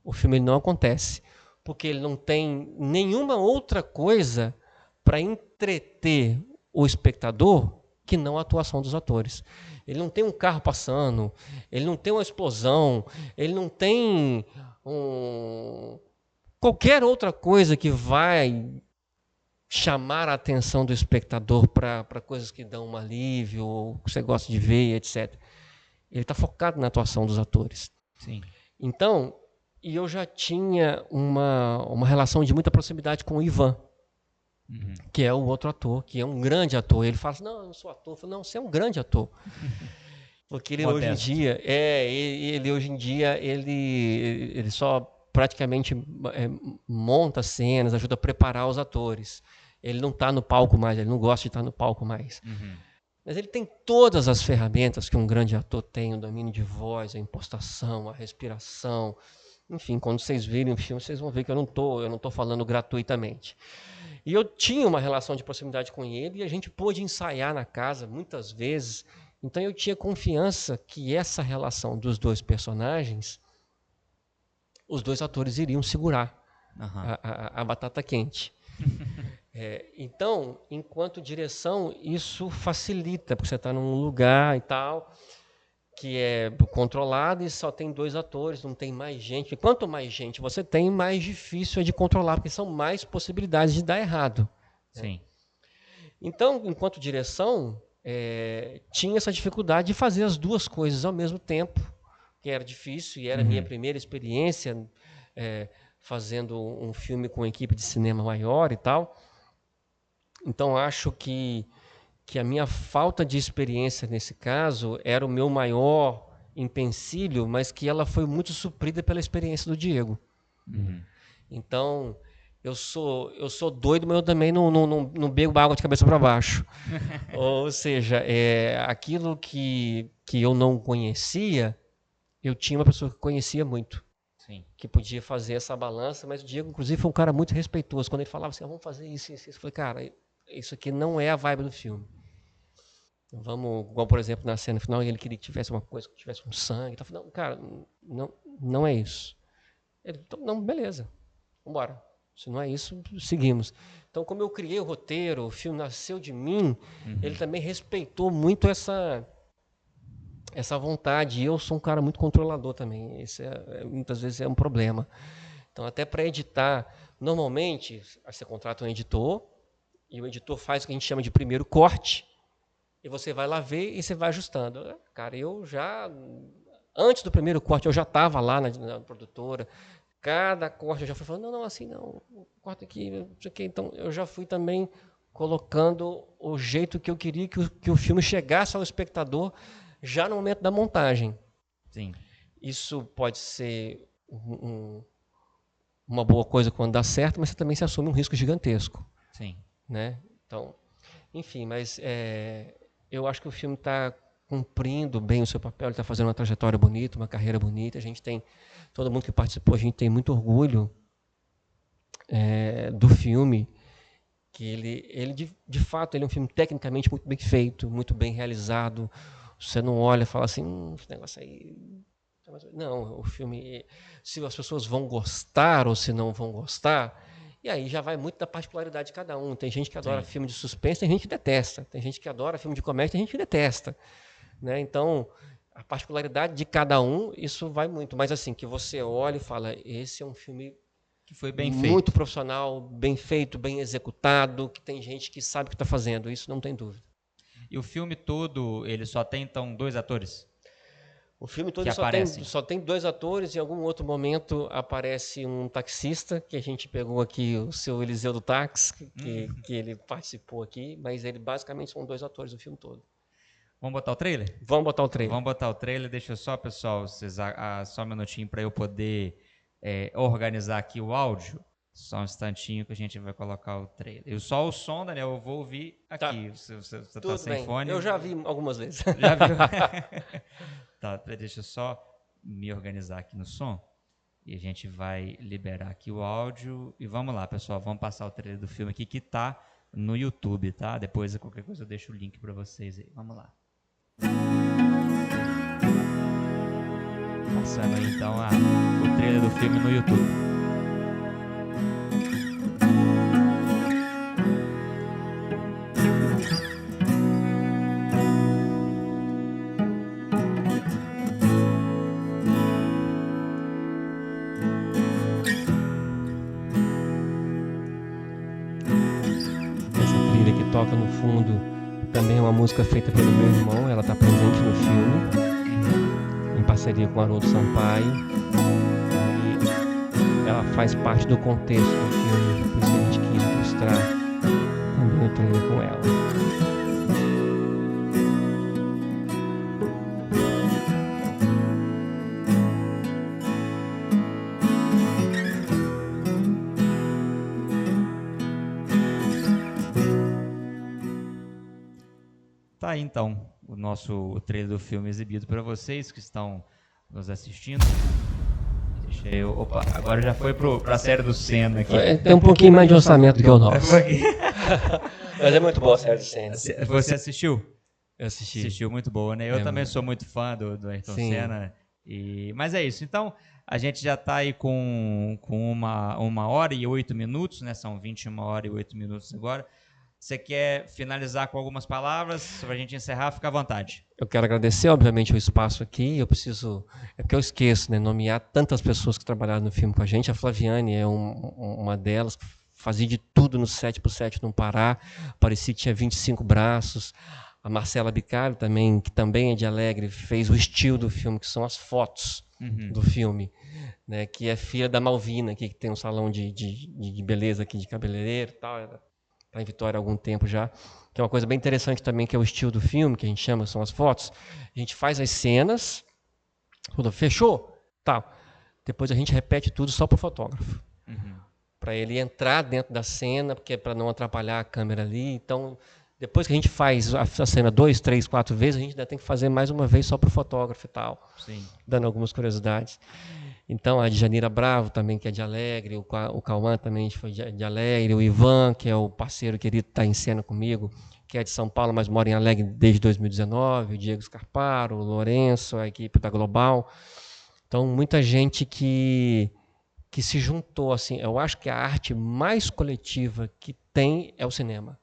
o filme não acontece, porque ele não tem nenhuma outra coisa para entreter o espectador que não a atuação dos atores. Ele não tem um carro passando, ele não tem uma explosão, ele não tem qualquer outra coisa que vai chamar a atenção do espectador para coisas que dão um alívio, ou que você gosta de ver, etc. Ele está focado na atuação dos atores. Sim. Então, e eu já tinha uma relação de muita proximidade com o Ivan, que é o outro ator, que é um grande ator. Ele fala assim, não, eu não sou ator. Eu falo, não, você é um grande ator. Porque ele hoje em Modesto. dia, ele só praticamente monta cenas, ajuda a preparar os atores. Ele não está no palco mais, ele não gosta de estar no palco mais. Uhum. Mas ele tem todas as ferramentas que um grande ator tem, o domínio de voz, a impostação, a respiração. Enfim, quando vocês virem o filme, vocês vão ver que eu não tô falando gratuitamente. E eu tinha uma relação de proximidade com ele e a gente pôde ensaiar na casa muitas vezes. Então eu tinha confiança que essa relação dos 2 personagens, os 2 atores iriam segurar Uhum. a batata quente. Então, enquanto direção, isso facilita, porque você está num lugar e tal, que é controlado e só tem 2 atores, não tem mais gente. E quanto mais gente você tem, mais difícil é de controlar, porque são mais possibilidades de dar errado. Sim. Então, enquanto direção, tinha essa dificuldade de fazer as 2 coisas ao mesmo tempo, que era difícil e era a minha primeira experiência fazendo um filme com equipe de cinema maior e tal. Então, acho que a minha falta de experiência nesse caso era o meu maior empecilho, mas que ela foi muito suprida pela experiência do Diego. Então, eu sou doido, mas eu também não bebo água de cabeça para baixo. Ou seja, aquilo que eu não conhecia, eu tinha uma pessoa que conhecia muito, Sim. que podia fazer essa balança, mas o Diego, inclusive, foi um cara muito respeitoso. Quando ele falava assim, vamos fazer isso, isso, isso, eu falei, cara, isso aqui não é a vibe do filme. Vamos, igual por exemplo na cena final, ele queria que tivesse uma coisa, que tivesse um sangue. Então, não, cara, não é isso. Ele, então, não, beleza, vamos embora. Se não é isso, seguimos. Então, como eu criei o roteiro, o filme nasceu de mim, ele também respeitou muito essa vontade. E eu sou um cara muito controlador também. Isso muitas vezes é um problema. Então, até para editar, normalmente, você contrata um editor, e o editor faz o que a gente chama de primeiro corte, e você vai lá ver e você vai ajustando. Cara, eu já, antes do primeiro corte, eu já estava lá na produtora. Cada corte eu já fui falando, não, assim não, corta aqui, não sei o quê. Então eu já fui também colocando o jeito que eu queria que o filme chegasse ao espectador já no momento da montagem. Sim. Isso pode ser uma boa coisa quando dá certo, mas você também se assume um risco gigantesco. Sim. Né? Então, enfim, mas eu acho que o filme está cumprindo bem o seu papel, ele está fazendo uma trajetória bonita, uma carreira bonita. A gente tem, todo mundo que participou, a gente tem muito orgulho do filme, que ele de fato, ele é um filme tecnicamente muito bem feito, muito bem realizado. Você não olha e fala assim, esse negócio aí... Não, o filme, se as pessoas vão gostar ou se não vão gostar, e aí já vai muito da particularidade de cada um. Tem gente que adora filme de suspense, tem gente que detesta. Tem gente que adora filme de comédia, tem gente que detesta. Né? Então, A particularidade de cada um, isso vai muito. Mas assim, que você olha e fala, esse é um filme Que foi bem muito feito. profissional, bem feito, bem executado, que tem gente que sabe o que está fazendo, isso não tem dúvida. E o filme todo, ele só tem, então, 2 atores O filme que todo aparecem? só tem 2 atores, em algum outro momento aparece um taxista, que a gente pegou aqui, o seu Eliseu do Táxi, que ele participou aqui, mas ele basicamente são 2 atores do filme todo. Vamos botar o trailer? Vamos botar o trailer. Vamos botar o trailer. Deixa eu só, pessoal, só um minutinho para eu poder organizar aqui o áudio. Só um instantinho que a gente vai colocar o trailer. E só o som, Daniel, eu vou ouvir aqui. Tá. Você Tudo tá sem bem. fone? Eu já vi algumas vezes. Já viu? Tá, deixa eu só me organizar aqui no som. E a gente vai liberar aqui o áudio. E vamos lá, pessoal. Vamos passar o trailer do filme aqui que tá no YouTube, tá? Depois, qualquer coisa, eu deixo o link para vocês aí. Vamos lá. Passando aí, então, o trailer do filme no YouTube. Toca no fundo também é uma música feita pelo meu irmão, ela está presente no filme, em parceria com Haroldo Sampaio, e ela faz parte do contexto do filme, por isso que a gente quis ilustrar também o trailer com ela. Tá aí então o trailer do filme exibido para vocês que estão nos assistindo. Deixa eu. Opa, agora já foi pra série do Senna aqui. Tem um pouquinho mais de orçamento do que o nosso. Mas é muito boa a série do Senna. Você assistiu? Eu assisti. Assistiu, muito boa, né? Eu também sou muito fã do Ayrton Senna. Mas é isso. Então, a gente já está aí com 1h08, né? São 21h08 agora. Você quer finalizar com algumas palavras para a gente encerrar? Fica à vontade. Eu quero agradecer, obviamente, o espaço aqui. Eu preciso... É porque eu esqueço, né? Nomear tantas pessoas que trabalharam no filme com a gente. A Flaviane é uma delas. Fazia de tudo no 7x7 no Pará. Parecia que tinha 25 braços. A Marcela Bicalho também, que também é de Alegre, fez o estilo do filme, que são as fotos do filme. Né? Que é filha da Malvina, aqui, que tem um salão de beleza aqui, de cabeleireiro e tal. Está em Vitória há algum tempo já, que é uma coisa bem interessante também, que é o estilo do filme, que a gente chama, são as fotos. A gente faz as cenas, tudo fechou? Tal. Depois a gente repete tudo só para o fotógrafo. Para ele entrar dentro da cena, porque é para não atrapalhar a câmera ali. Então, depois que a gente faz a cena 2, 3, 4 vezes, a gente ainda tem que fazer mais uma vez só para o fotógrafo e tal. Sim. Dando algumas curiosidades. Então, a Djanira Bravo também, que é de Alegre, o Cauã também foi de Alegre, o Ivan, que é o parceiro querido que está em cena comigo, que é de São Paulo, mas mora em Alegre desde 2019, o Diego Scarparo, o Lourenço, a equipe da Global. Então, muita gente que se juntou, assim, eu acho que a arte mais coletiva que tem é o cinema.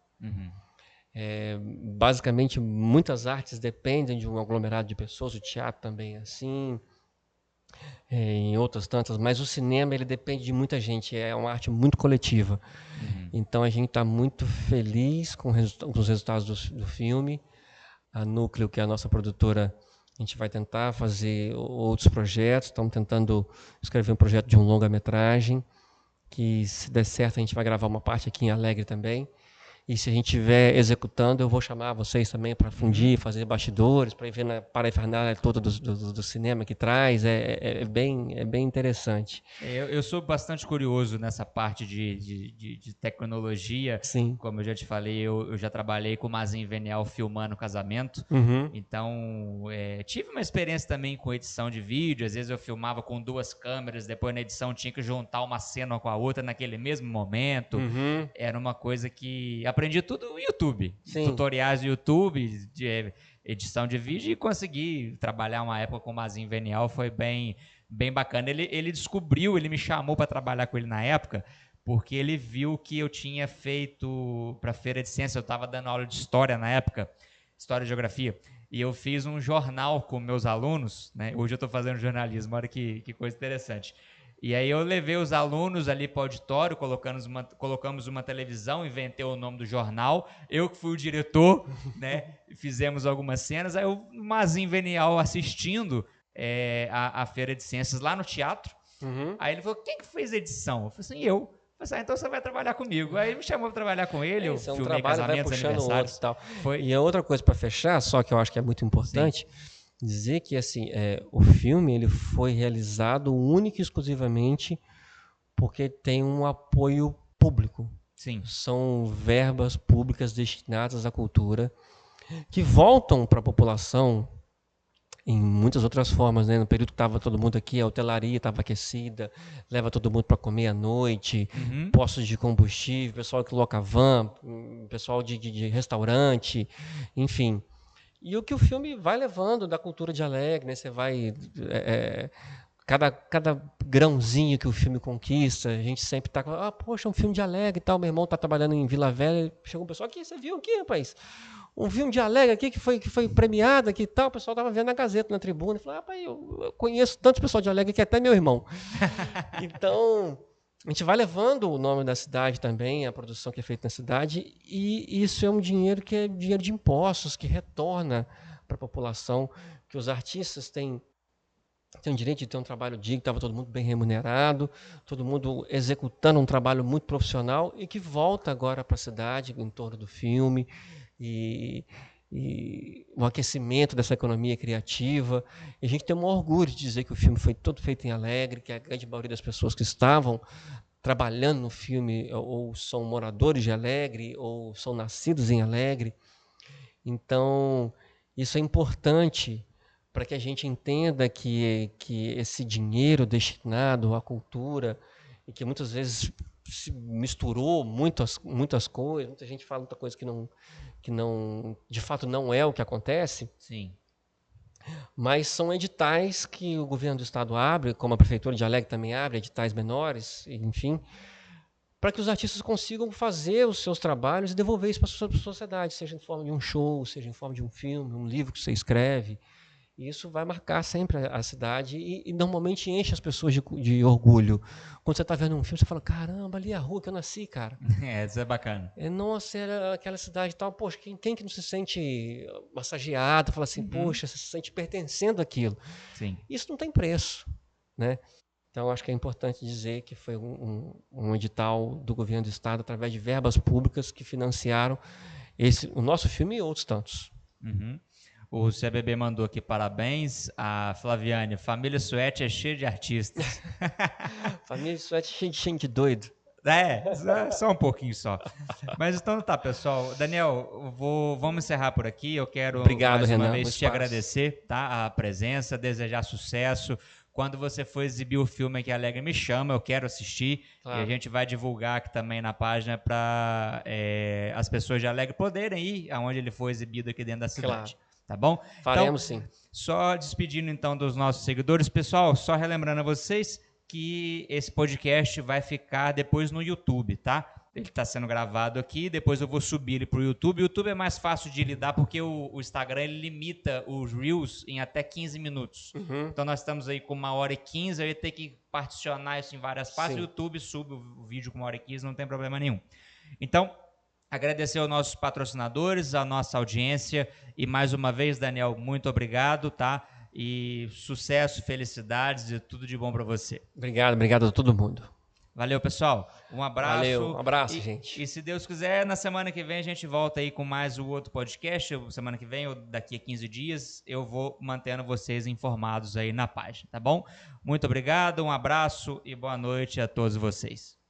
Basicamente, muitas artes dependem de um aglomerado de pessoas, o teatro também é assim, em outras tantas, mas o cinema ele depende de muita gente, é uma arte muito coletiva. Então a gente está muito feliz com os resultados do filme. A Núcleo, que é a nossa produtora, a gente vai tentar fazer outros projetos, estamos tentando escrever um projeto de um longa-metragem, que se der certo a gente vai gravar uma parte aqui em Alegre também. E se a gente estiver executando, eu vou chamar vocês também para fundir, fazer bastidores, para ir ver na parafernália toda do cinema que traz. É bem interessante. Eu sou bastante curioso nessa parte de tecnologia. Sim. Como eu já te falei, eu já trabalhei com o Mazin Venial filmando casamento. Então, tive uma experiência também com edição de vídeo. Às vezes eu filmava com 2 câmeras, depois na edição tinha que juntar uma cena com a outra naquele mesmo momento. Era uma coisa que... Aprendi tudo no YouTube. Sim. Tutoriais do YouTube, de edição de vídeo, e consegui trabalhar uma época com o Mazin Venial, foi bem bacana. Ele descobriu, ele me chamou para trabalhar com ele na época, porque ele viu que eu tinha feito para a Feira de Ciência, eu estava dando aula de História na época, História e Geografia, e eu fiz um jornal com meus alunos, né? Hoje eu estou fazendo jornalismo, olha que coisa interessante. E aí eu levei os alunos ali para o auditório, colocamos uma televisão, inventei o nome do jornal, eu que fui o diretor, né? Fizemos algumas cenas, aí o Mazin Venial assistindo a Feira de Ciências lá no teatro. Aí ele falou, quem que fez a edição? Eu falei assim, eu. Então você vai trabalhar comigo. Aí me chamou para trabalhar com ele, eu um filmei trabalho vai casamentos, puxando o outro e tal. Foi. E a outra coisa para fechar, só que eu acho que é muito importante, dizer que assim, o filme ele foi realizado única e exclusivamente porque tem um apoio público. Sim. São verbas públicas destinadas à cultura que voltam para a população em muitas outras formas, né? No período que estava todo mundo aqui, a hotelaria estava aquecida, leva todo mundo para comer à noite, postos de combustível, pessoal que loca van, pessoal de restaurante, enfim. E o que o filme vai levando da cultura de Alegre, né? Você vai... Cada grãozinho que o filme conquista, a gente sempre está com, poxa, um filme de Alegre e tal, meu irmão está trabalhando em Vila Velha, chegou um pessoal, aqui, você viu aqui, rapaz? Um filme de Alegre aqui que foi premiado aqui e tal, o pessoal estava vendo na Gazeta, na tribuna, e falou, rapaz, eu conheço tantos pessoal de Alegre que é até meu irmão. Então, a gente vai levando o nome da cidade também, a produção que é feita na cidade, e isso é um dinheiro que é dinheiro de impostos, que retorna para a população, que os artistas têm o direito de ter um trabalho digno, estava todo mundo bem remunerado, todo mundo executando um trabalho muito profissional e que volta agora para a cidade em torno do filme e o aquecimento dessa economia criativa. E a gente tem um orgulho de dizer que o filme foi todo feito em Alegre, que a grande maioria das pessoas que estavam trabalhando no filme ou são moradores de Alegre ou são nascidos em Alegre. Então, isso é importante para que a gente entenda que esse dinheiro destinado à cultura, e que muitas vezes se misturou muitas coisas, muita gente fala muita coisa que não, de fato não é o que acontece. Sim. Mas são editais que o governo do estado abre, como a prefeitura de Alegre também abre, editais menores, enfim, para que os artistas consigam fazer os seus trabalhos e devolver isso para a sociedade, seja em forma de um show, seja em forma de um filme, um livro que você escreve. E isso vai marcar sempre a cidade e normalmente enche as pessoas de orgulho. Quando você está vendo um filme, você fala, caramba, ali é a rua que eu nasci, cara. Isso é bacana. Nossa, era aquela cidade e tal. Poxa, quem que não se sente massageado, fala assim, poxa, você se sente pertencendo àquilo. Sim. Isso não tem preço, né? Então, acho que é importante dizer que foi um edital do governo do estado através de verbas públicas que financiaram o nosso filme e outros tantos. O CBB mandou aqui parabéns. A Flaviane, família Suete é cheia de artistas. Família Suete é cheia de gente doido. Só um pouquinho só. Mas então tá, pessoal. Daniel, vamos encerrar por aqui. Eu quero mais uma vez te agradecer, tá? A presença, desejar sucesso. Quando você for exibir o filme aqui Alegre, me chama, eu quero assistir. Claro. E a gente vai divulgar aqui também na página para as pessoas de Alegre poderem ir aonde ele for exibido aqui dentro da cidade. Claro. Tá bom? Faremos sim. Só despedindo então dos nossos seguidores. Pessoal, só relembrando a vocês que esse podcast vai ficar depois no YouTube, tá? Ele está sendo gravado aqui, depois eu vou subir ele para o YouTube. O YouTube é mais fácil de lidar porque o Instagram ele limita os Reels em até 15 minutos. Então nós estamos aí com 1h15, eu ia ter que particionar isso em várias partes. O YouTube sube o vídeo com 1h15, não tem problema nenhum. Então, agradecer aos nossos patrocinadores, a nossa audiência e mais uma vez, Daniel, muito obrigado, tá? E sucesso, felicidades e tudo de bom para você. Obrigado a todo mundo. Valeu, pessoal. Um abraço. Valeu, um abraço, gente. E se Deus quiser, na semana que vem a gente volta aí com mais o outro podcast. Semana que vem, ou daqui a 15 dias, eu vou mantendo vocês informados aí na página, tá bom? Muito obrigado, um abraço e boa noite a todos vocês.